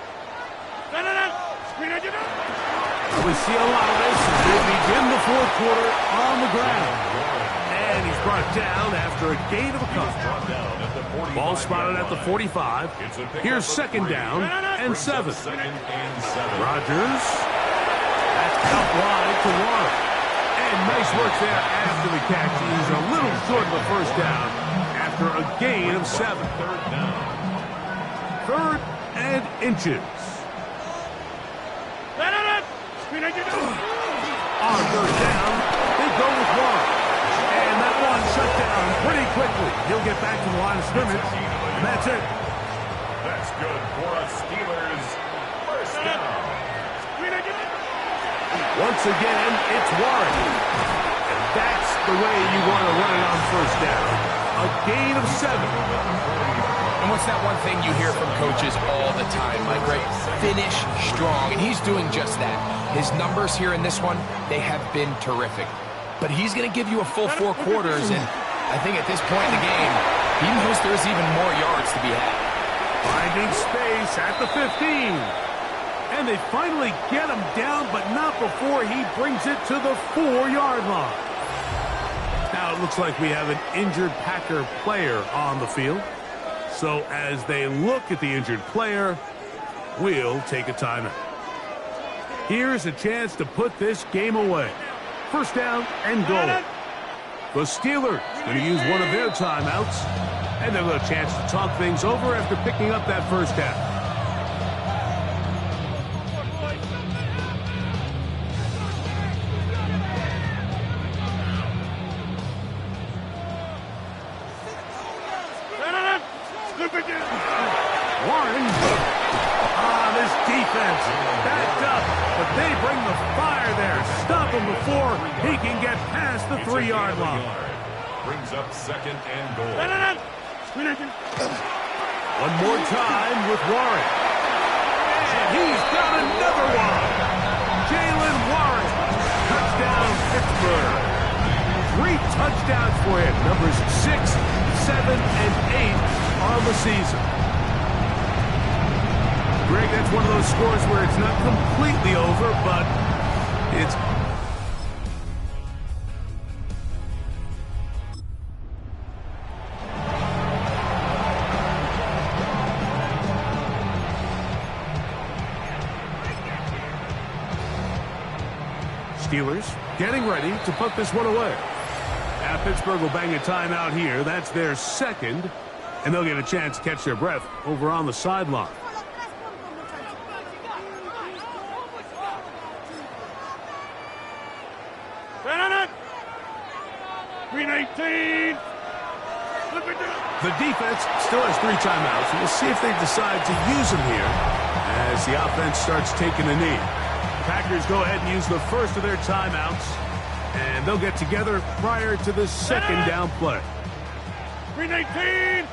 We see a lot of this as they begin the fourth quarter on the ground. And he's brought down after a gain of a couple. Ball spotted at the 45. Here's second down and 7. Rodgers. That's out wide to Warren. And nice work there after the catch. He's a little short of the first down after a gain of 7. Third and inches. On third down, they go with Warren. And that one one shut down pretty quickly. He'll get back to the line of scrimmage, and that's it.
That's good for a Steelers first down.
Once again, it's Warren. And that's the way you want to run it on first down. A gain of 7.
And what's that one thing you hear from coaches all the time, Mike, right? Finish strong, and he's doing just that. His numbers here in this one, they have been terrific. But he's going to give you a full 4 quarters, and I think at this point in the game, he knows there's even more yards to be had.
Finding space at the 15. And they finally get him down, but not before he brings it to the 4-yard line. Now it looks like we have an injured Packer player on the field. So as they look at the injured player, we'll take a timeout. Here's a chance to put this game away. First down and goal. The Steelers going to use one of their timeouts, and they'll have a chance to talk things over after picking up that first down. Warren on this defense, backed up, but they bring the fire there. Stop him before he can get past the 3-yard line.
Brings up second and goal.
One more time with Warren. And he's got another one. Jalen Warren. Touchdown, Pittsburgh. 3 touchdowns for him. Numbers 6, 7, and 8 on the season. Greg, that's one of those scores where it's not completely over, but it's... Steelers getting ready to put this one away. Now Pittsburgh will bang a timeout here. That's their second, and they'll get a chance to catch their breath over on the sideline. The defense still has 3 timeouts. We'll see if they decide to use them here as the offense starts taking a knee. Packers go ahead and use the first of their timeouts, and they'll get together prior to the second down play.
319.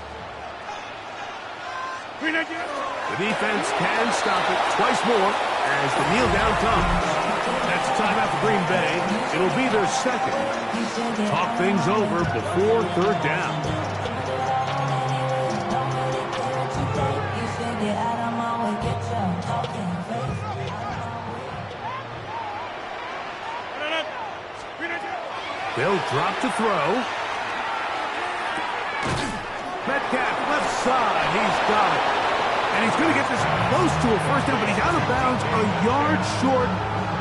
The defense can stop it twice more as the kneel down comes. That's a timeout for Green Bay. It'll be their second. Talk things over before third down. They'll drop to throw. Metcalf, left side. He's got it. And he's going to get this close to a first down, but he's out of bounds a yard short,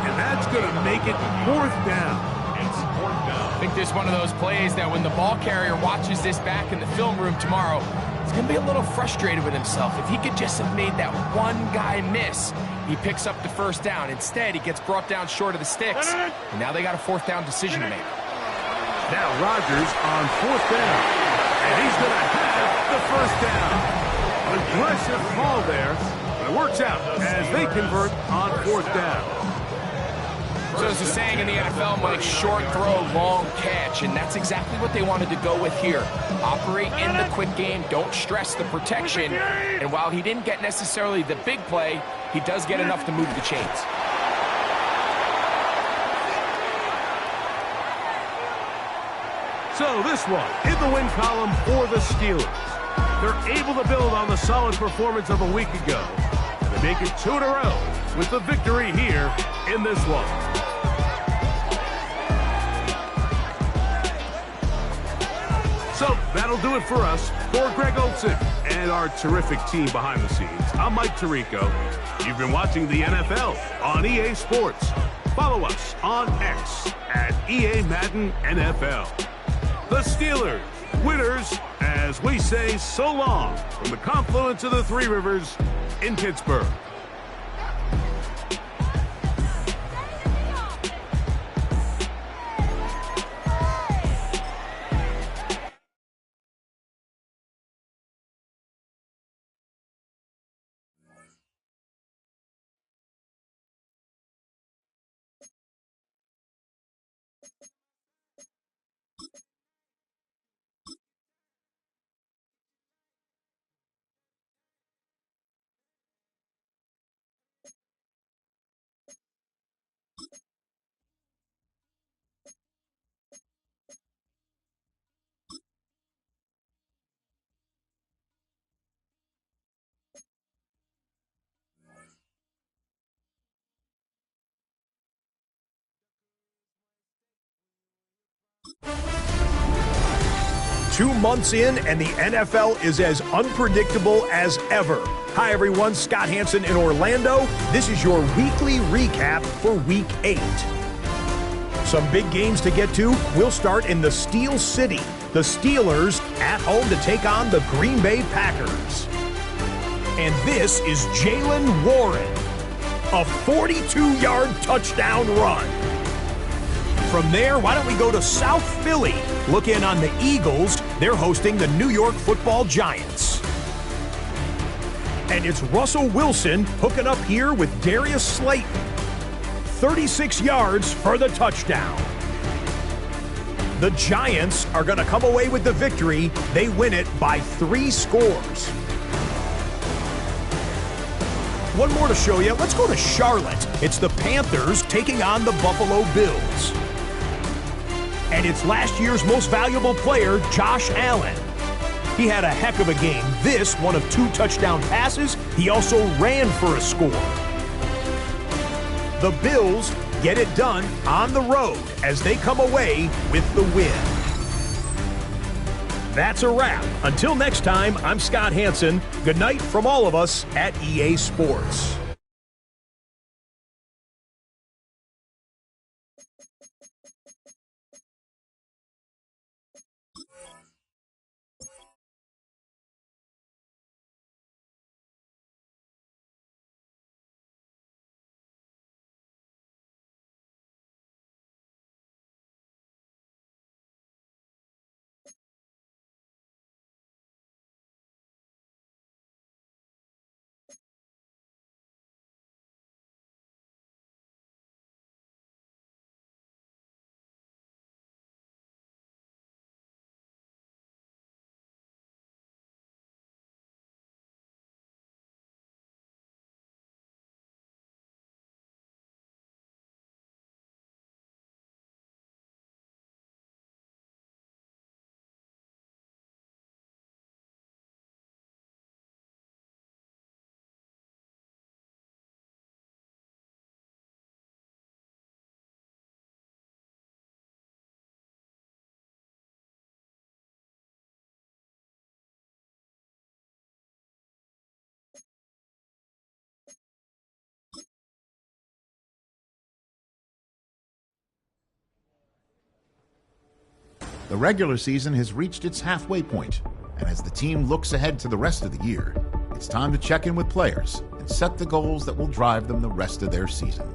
and that's going to make it 4th down.
It's 4th down.
I think this is one of those plays that when the ball carrier watches this back in the film room tomorrow, he's going to be a little frustrated with himself. If he could just have made that one guy miss, he picks up the first down. Instead, he gets brought down short of the sticks, and now they got a 4th down decision to make.
Now Rodgers on 4th down, and he's going to have the first down. Aggressive call there, but it works out as they convert on 4th down.
So there's a saying in the NFL, Mike, short throw, long catch, and that's exactly what they wanted to go with here. Operate in the quick game, don't stress the protection, and while he didn't get necessarily the big play, he does get enough to move the chains.
So this one in the win column for the Steelers. They're able to build on the solid performance of a week ago. And they make it 2 in a row with the victory here in this one. So that'll do it for us. For Greg Olson and our terrific team behind the scenes, I'm Mike Tirico. You've been watching the NFL on EA Sports. Follow us on X at EA Madden NFL. The Steelers, winners, as we say so long from the confluence of the 3 rivers in Pittsburgh.
2 months in, and the NFL is as unpredictable as ever. Hi, everyone. Scott Hansen in Orlando. This is your weekly recap for Week 8. Some big games to get to. We'll start in the Steel City. The Steelers at home to take on the Green Bay Packers. And this is Jaylen Warren. A 42-yard touchdown run. From there, why don't we go to South Philly? Look in on the Eagles. They're hosting the New York Football Giants. And it's Russell Wilson hooking up here with Darius Slayton. 36 yards for the touchdown. The Giants are going to come away with the victory. They win it by 3 scores. One more to show you. Let's go to Charlotte. It's the Panthers taking on the Buffalo Bills. And it's last year's most valuable player, Josh Allen. He had a heck of a game. This, one of 2 touchdown passes. He also ran for a score. The Bills get it done on the road as they come away with the win. That's a wrap. Until next time, I'm Scott Hansen. Good night from all of us at EA Sports.
The regular season has reached its halfway point, and as the team looks ahead to the rest of the year, it's time to check in with players and set the goals that will drive them the rest of their season.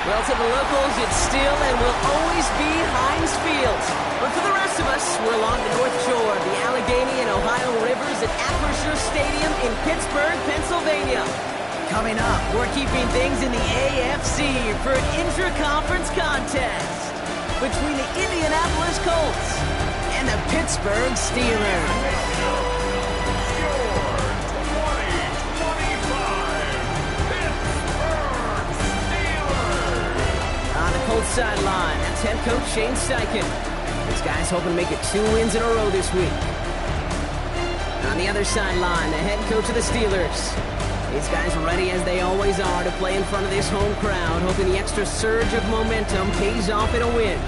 Well, to the locals, it's still and will always be Heinz Field. But for the rest of us, we're along the North Shore of the Allegheny and Ohio Rivers at Acrisure Stadium in Pittsburgh, Pennsylvania. Coming up, we're keeping things in the AFC for an intra-conference contest between the Indianapolis Colts and the Pittsburgh Steelers. On the Colts sideline, that's head coach Shane Steichen. This guy's hoping to make it 2 wins in a row this week. On the other sideline, the head coach of the Steelers. These guys ready as they always are to play in front of this home crowd, hoping the extra surge of momentum pays off in a win.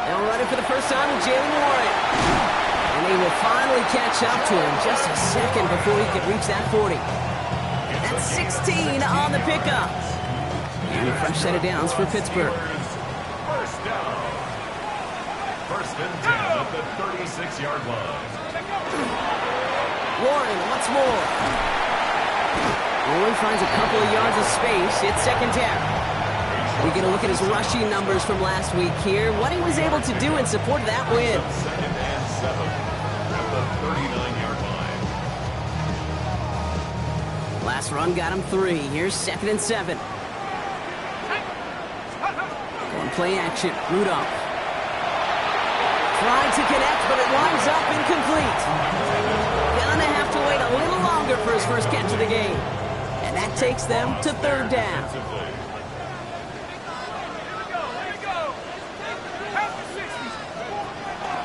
They'll run it for the first time with Jalen Warren. And they will finally catch up to him just a second before he could reach that 40. That's 16 on the pickup. And a fresh set of downs for Pittsburgh.
First down. First and 10 at the 36-yard line.
Warren once more. Warren finds a couple of yards of space. It's second down. We get a look at his rushing numbers from last week here. What he was able to do in support of that win.
Second and 7 at the 39-yard line.
Last run got him 3. Here's second and 7. Going play action. Rudolph. Trying to connect, but it winds up incomplete. Gonna have to wait a little longer for his first catch of the game. And that takes them to third down.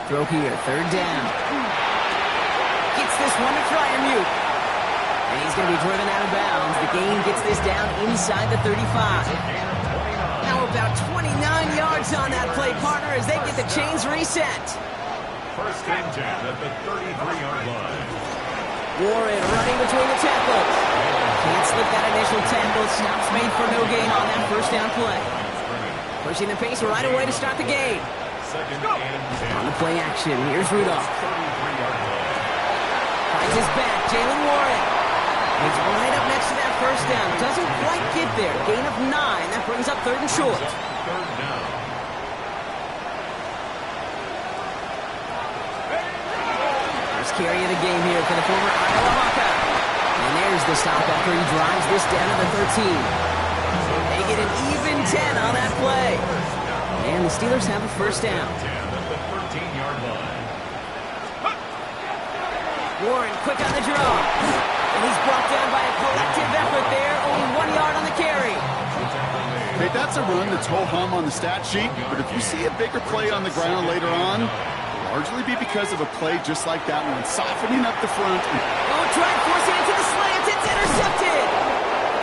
Throw here, third down. Gets this one to Fryermuth. And he's going to be driven out of bounds. The gain gets this down inside the 35. Now about 29 yards on that play, partner, as they get the chains reset.
First and 10 at the 33-yard line.
Warren running between the tackles. Can't slip that initial tackle. Stops made for no gain on that first down play. Pushing the pace right away to start the game.
Second and 10.
On the play action, here's Rudolph.
33-yard line.
Finds his back, Jalen Warren. He's right up next to that first down. Doesn't quite get there. Gain of 9. That brings up third and short.
Third down.
First carry of the game here for the former Iowa Hawkeye. And there's the stop after he drives this down to the 13. They get an even 10 on that play. And the Steelers have a first down.
10 at the 13-yard line.
Warren quick on the draw. And he's brought down by a collective effort there. Only 1 yard on the carry.
Hey, that's a run that's ho-hum on the stat sheet, but if you see a bigger play on the ground later on, it'll largely be because of a play just like that one, softening up the front.
Oh, try and force it into the slant. It's intercepted.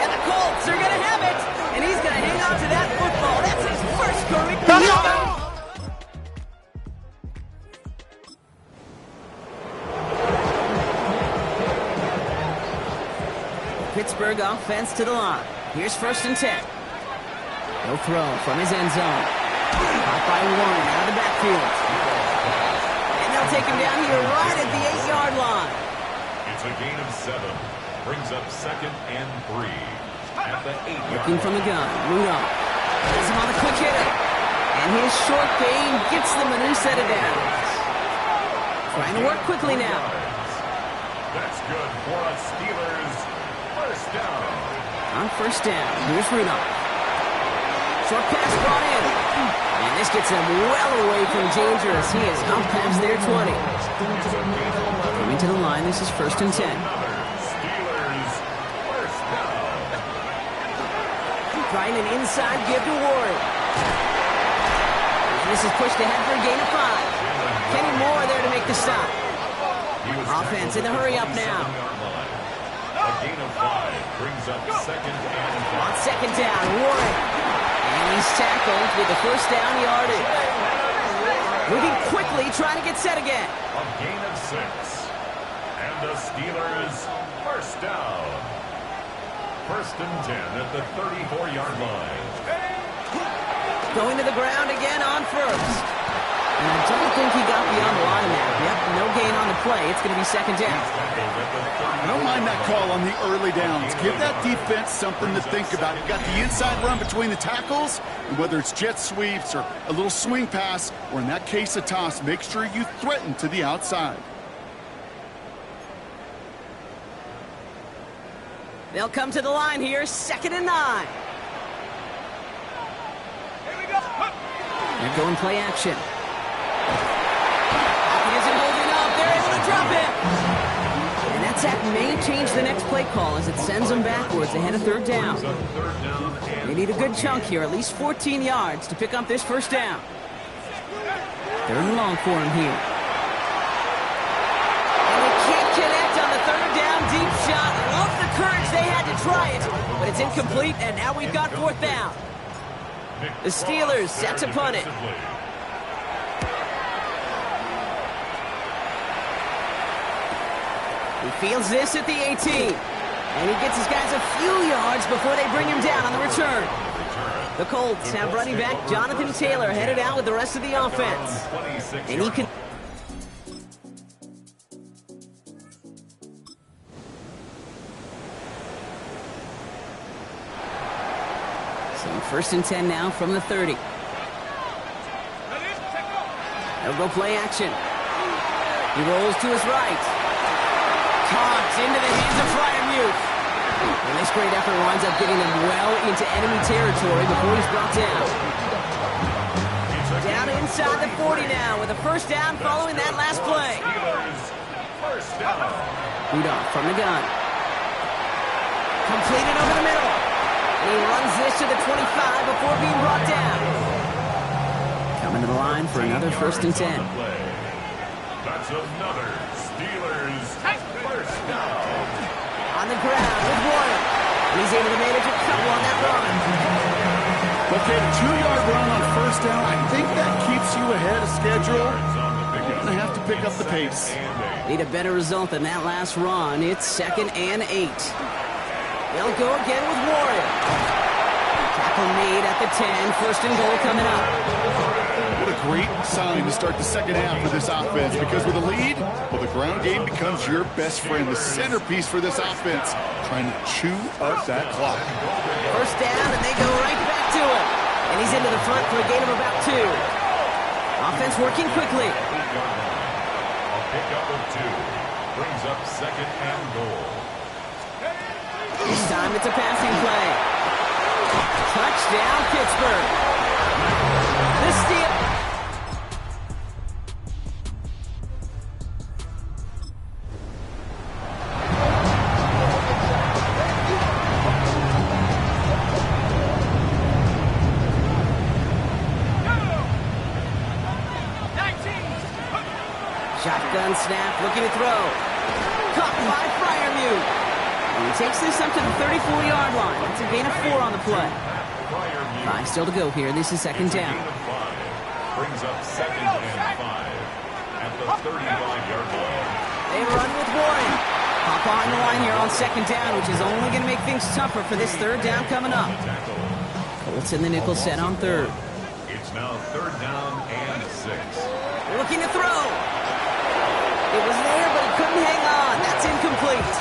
And the Colts are going to have it. And he's going to hang on to that football. That's his first career. Pittsburgh offense to the line. Here's first and 10. No throw from his end zone. Caught by Warren out of the backfield. And they'll take him down here right at the 8-yard line.
It's a gain of 7. Brings up second and 3 at the 8-yard
Looking from the gun. Rudolph. Has him on the quick hitter. And his short gain gets them a new set of downs. Trying to work quickly now.
That's good for a Steelers first down.
On first down, here's Rudolph. Short pass brought in. And this gets him well away from danger as he is out past their 20. Coming to the line, this is first and 10.
Steelers first down.
Trying an inside give to Warren. This is pushed ahead for a gain of 5. Kenny Moore there to make the stop. Offense in the hurry up now.
A gain of 5 brings up second and 5.
On second down, Warren. And he's tackled with the first down yardage. Moving quickly, trying to get set again.
A gain of 6. And the Steelers first down. First and 10 at the 34-yard line.
Going to the ground again on first. And I don't think he got beyond the line there. Yep, no gain on the play. It's going to be second down.
I don't mind that call on the early downs. Give that defense something to think about. You've got the inside run between the tackles, and whether it's jet sweeps or a little swing pass, or in that case a toss, make sure you threaten to the outside.
They'll come to the line here, 2nd and 9.
Here we go.
They're going play action. He isn't holding up. They're able to drop it. And that sack may change the next play call as it sends them backwards ahead of 3rd down. They need a good chunk here, at least 14 yards to pick up this 1st down. 3rd and long for him here. And they can't connect on the 3rd down deep shot. Love the courage they had to try it, but it's incomplete, and now we've got 4th down. The Steelers set to punt it. He fields this at the 18. And he gets his guys a few yards before they bring him down on the return. The Colts have running back Jonathan Taylor headed out with the rest of the offense. And he can... So 1st and 10 now from the 30. They'll go play action. He rolls to his right. Tossed into the hands of Freiermuth. And this great effort winds up getting them well into enemy territory before he's brought down. Down inside the 40 now with a 1st down following that last play. Rudolph from the gun. Completed over the middle. And he runs this to the 25 before being brought down. Coming to the line for another 1st and 10.
That's another Steelers 1st down.
On the ground with Warren. And he's able to manage a couple on that run.
Okay, a 2-yard run on 1st down. I think that keeps you ahead of schedule. You're going to have to pick up the pace.
Need a better result than that last run. It's 2nd and 8. They'll go again with Warren. Tackle made at the 10. 1st and goal coming up.
What a great sign to start the 2nd half for this offense, because with a lead, well, the ground game becomes your best friend, the centerpiece for this offense, trying to chew up that clock.
1st down, and they go right back to him. And he's into the front for a gain of about 2. Offense working quickly.
A pickup of 2 brings up 2nd and goal.
This time it's a passing play. Touchdown, Pittsburgh. The Steelers. Shotgun snap, looking to throw. Caught by Freiermuth. And he takes this up to the 34-yard line. That's a gain of 4 on the play. 5 still to go here. This is 2nd down.
Brings up 2nd and 5 at the 35-yard line.
They run with Warren. Hop on the line here on 2nd down, which is only going to make things tougher for this 3rd down coming up. Colts in the nickel set on 3rd.
It's now 3rd down and 6.
Looking to throw. It was there, but he couldn't hang on. That's incomplete.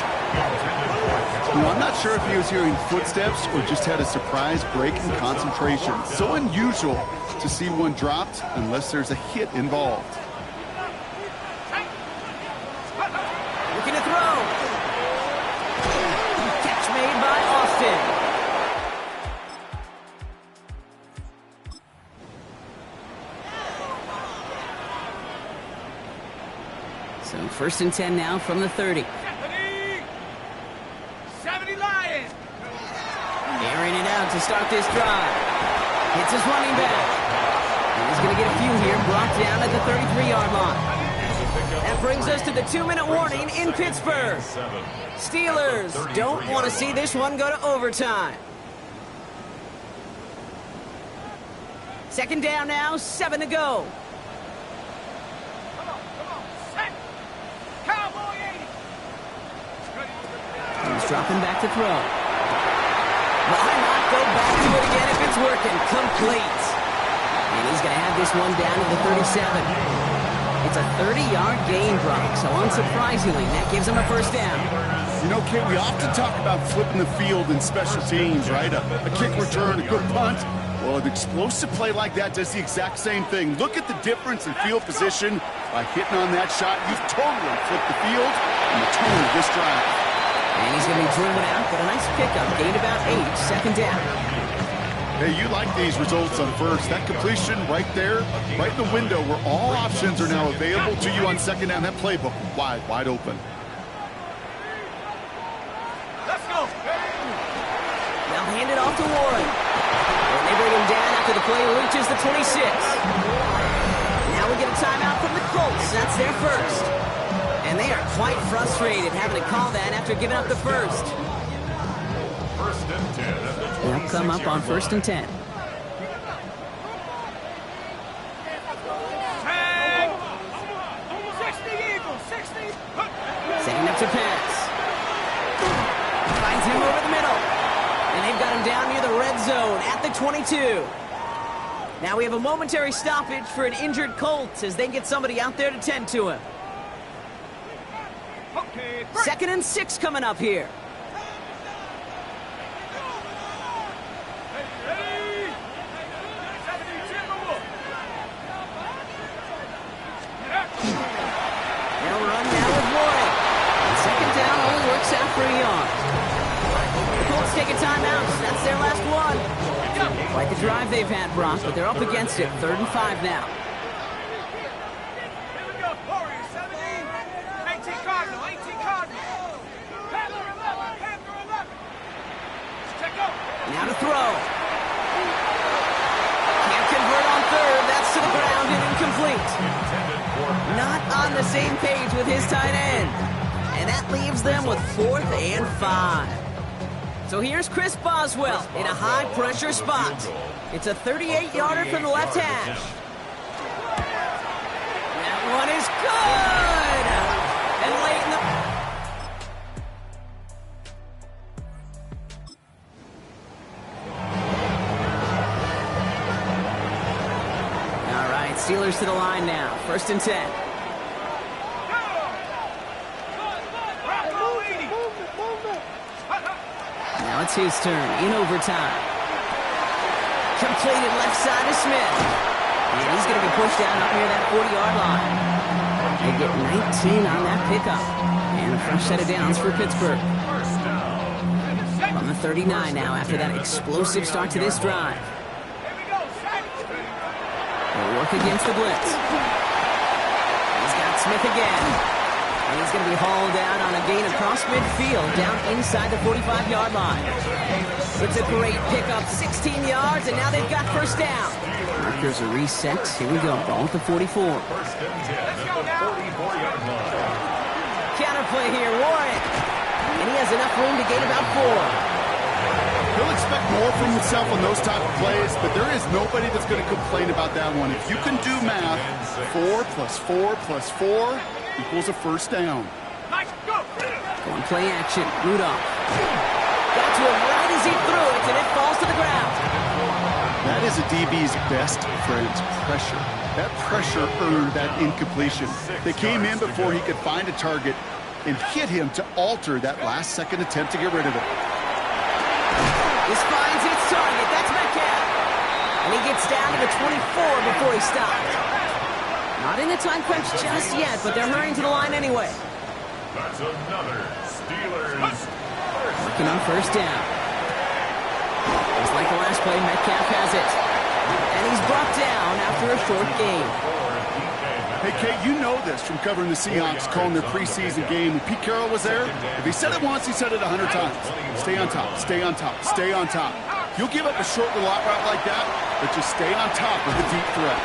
You know, I'm not sure if he was hearing footsteps or just had a surprise break in concentration. So unusual to see one dropped unless there's a hit involved.
Looking to throw. Catch made by Austin. So 1st and 10 now from the 30.
70 Lions.
Airing it out to start this drive. Hits his running back. And he's going to get a few here, brought down at the 33-yard line. That brings us to the 2-minute warning in Pittsburgh. Steelers don't want to see this one go to overtime. 2nd down now, 7 to go. He's dropping back to throw. Why not go back to it again if it's working? Complete. And he's going to have this one down to the 37. It's a 30-yard gain, Brock, so unsurprisingly, that gives them a first down.
You know, Kate, we often talk about flipping the field in special teams, right? A kick return, a good punt. Well, an explosive play like that does the exact same thing. Look at the difference in field position. By hitting on that shot, you've totally flipped the field and the tone of this drive.
And he's going to be driven out, but a nice pickup. Gained about 8, second down.
Hey, you like these results on first. That completion right there, right in the window where all options are now available to you on second down. That playbook wide open.
Let's go.
Now hand it off to Warren. And they bring him down after the play reaches the 26. Now we get a timeout from the Colts. That's their first. And they are quite frustrated having to call that after giving up the first.
First and 10 at the 26.
They'll come up on first and 10.
Tag. 60 Eagles, 60.
Setting up to pass. Finds him over the middle. And they've got him down near the red zone at the 22. Now we have a momentary stoppage for an injured Colt as they get somebody out there to tend to him.
Okay,
Second and 6 coming up here. They'll run now with Warren. Second down only works out for a yard. The Colts take a timeout. That's their last one. Quite the drive they've had, Brock, but they're up against it. 3rd and 5 now.
Here we go. Warriors 17. 18 Cardinal, 18 Cardinal. Panther 11, Panther 11. Check out.
Now to throw. Can't convert on 3rd. That's to the ground and incomplete. Not on the same page with his tight end. And that leaves them with 4th and 5. So here's Chris Boswell in a high-pressure spot. It's a 38-yarder from the left hash. That one is good! And late in the... All right, Steelers to the line now. 1st and 10. Now it's his turn in overtime. Completed left side to Smith. And he's going to be pushed down up near that 40-yard line. They get 19 on that pickup. And a fresh set of downs for Pittsburgh. From the 39 now after that explosive start to this drive. They'll work against the blitz. He's got Smith again. And he's going to be hauled out on a gain across midfield, down inside the 45-yard line. It's a great pickup, 16 yards, and now they've got first down. Markers are reset. Here we go, ball at the 44. Counterplay here, Warren. And he has enough room to gain about 4.
He'll expect more from himself on those type of plays, but there is nobody that's going to complain about that one. If you can do math, 4 plus 4 plus 4 equals a first down.
Going play action, Rudolph. Got to him right as he threw it, and it falls to the ground.
That is a DB's best friend, pressure. That pressure earned that incompletion. They came in before he could find a target and hit him to alter that last-second attempt to get rid of it.
This finds its target. That's Metcalf. And he gets down to the 24 before he stopped. Not in the time crunch just yet, but they're hurrying to the line anyway.
That's another Steelers first.
Working on first down. Just like the last play, Metcalf has it. And he's brought down after a short gain.
Hey, Kate, you know this from covering the Seahawks, calling their preseason game. When Pete Carroll was there, if he said it once, he said it 100 times. Stay on top, stay on top, stay on top. You'll give up a short little out route like that, but just stay on top of the deep threat.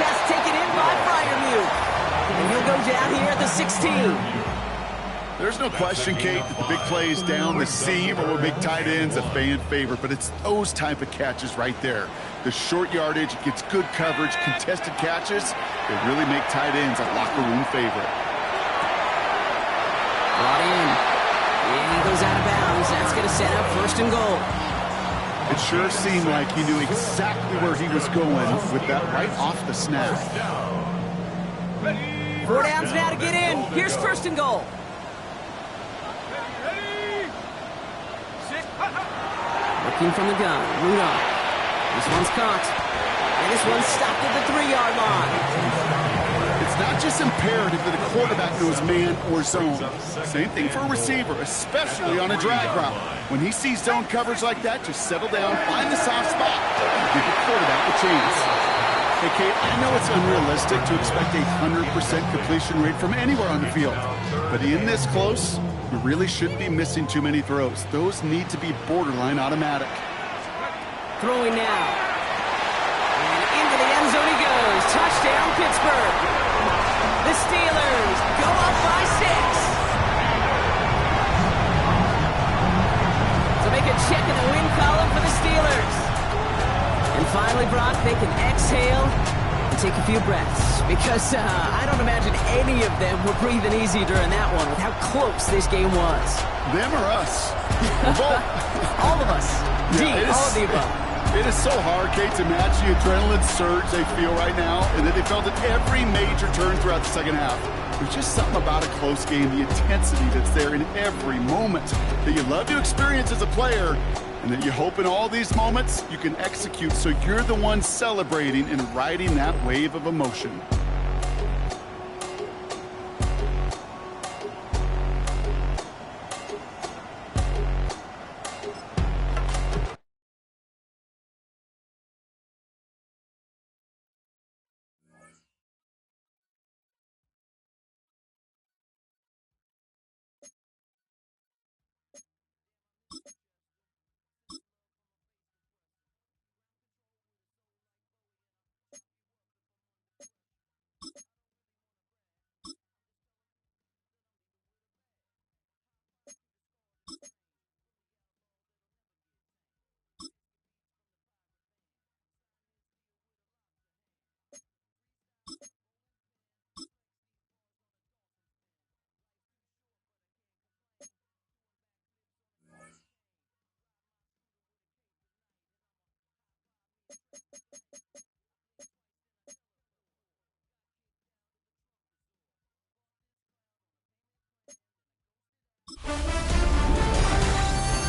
Pass taken in by Freiermuth. And he'll go down here at the 16.
There's no question, Kate, that the big plays down the seam or what make tight ends a fan favorite, but it's those type of catches right there. The short yardage, it gets good coverage, contested catches, they really make tight ends a locker room favorite.
Brought in. And he goes out of bounds. That's going to set up 1st and goal.
It sure seemed like he knew exactly where he was going with that right off the snap.
4 downs now to get in. Here's first and goal. Looking from the gun, Rudolph. This one's caught. And this one's stopped at the 3-yard line.
It's not just imperative that a quarterback knows man or zone. Same thing for a receiver, especially on a drag route. When he sees zone coverage like that, just settle down, find the soft spot, and give the quarterback a chance. Hey, Kate, I know it's unrealistic to expect a 100% completion rate from anywhere on the field. But in this close, you really shouldn't be missing too many throws. Those need to be borderline automatic.
Throwing now. And into the end zone he goes. Touchdown, Pittsburgh. The Steelers go up by 6. So make a check in the win column for the Steelers. And finally, Brock, they can exhale and take a few breaths. Because I don't imagine any of them were breathing easy during that one with how close this game was.
Them or us?
All of us.
Yeah,
all of the above.
It is so hard, Kate, to imagine the adrenaline surge they feel right now, and that they felt at every major turn throughout the second half. There's just something about a close game, the intensity that's there in every moment that you love to experience as a player, and that you hope in all these moments you can execute so you're the one celebrating and riding that wave of emotion.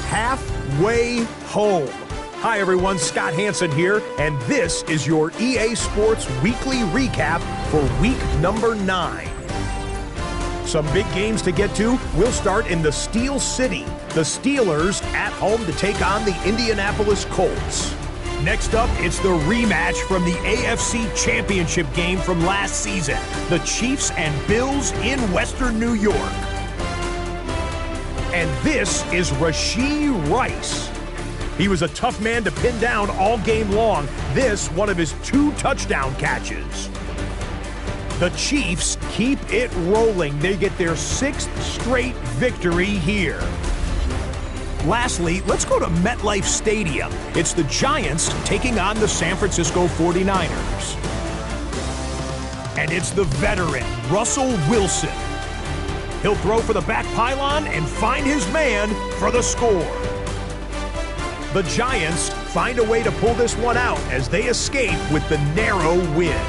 Halfway home. Hi everyone, Scott Hansen here, and this is your EA Sports Weekly Recap for week number 9. Some big games to get to. We'll start in the Steel City. The Steelers at home to take on the Indianapolis Colts. Next up, it's the rematch from the AFC Championship game from last season. The Chiefs and Bills in Western New York. And this is Rashee Rice. He was a tough man to pin down all game long. This, one of his 2 touchdown catches. The Chiefs keep it rolling. They get their 6th straight victory here. Lastly, let's go to MetLife Stadium. It's the Giants taking on the San Francisco 49ers. And it's the veteran, Russell Wilson. He'll throw for the back pylon and find his man for the score. The Giants find a way to pull this one out as they escape with the narrow win.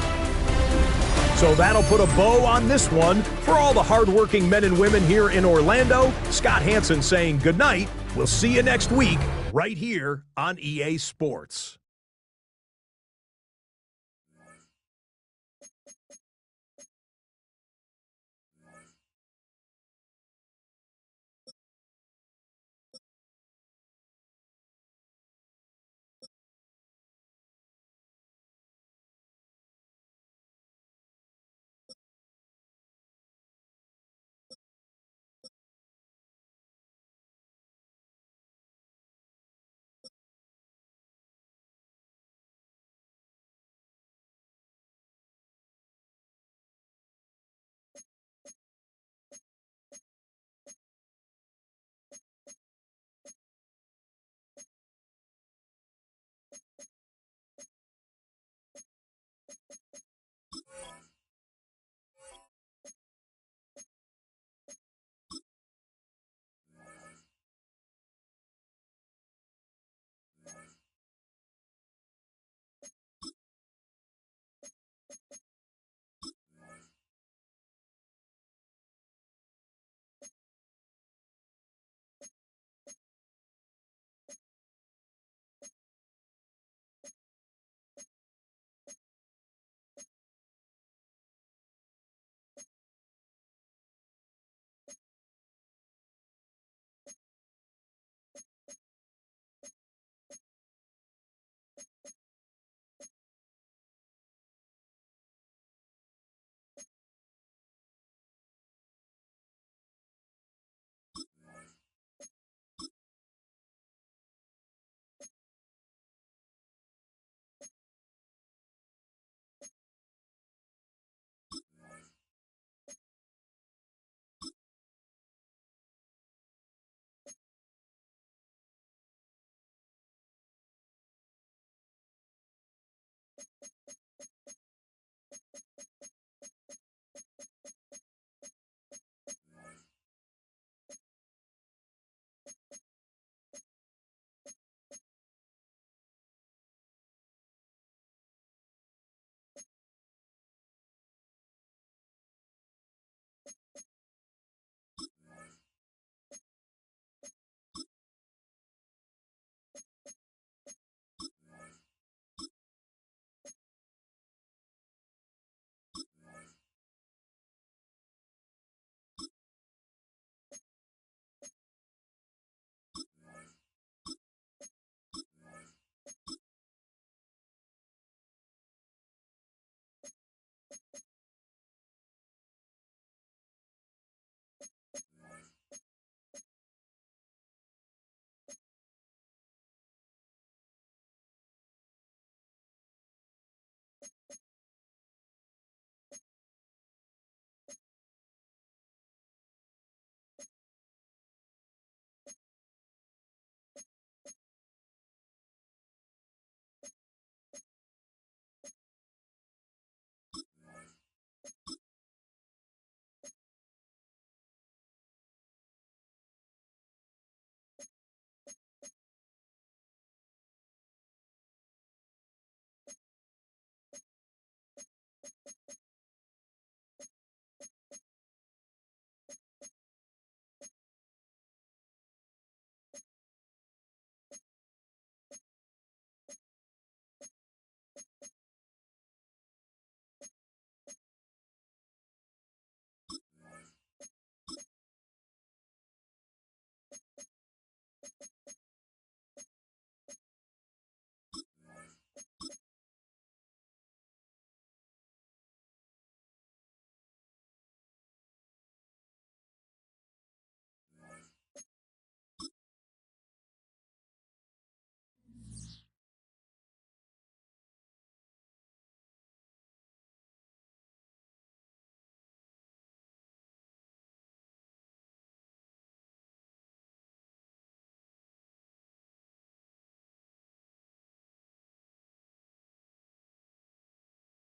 So that'll put a bow on this one. For all the hardworking men and women here in Orlando, Scott Hansen saying goodnight. We'll see you next week right here on EA Sports.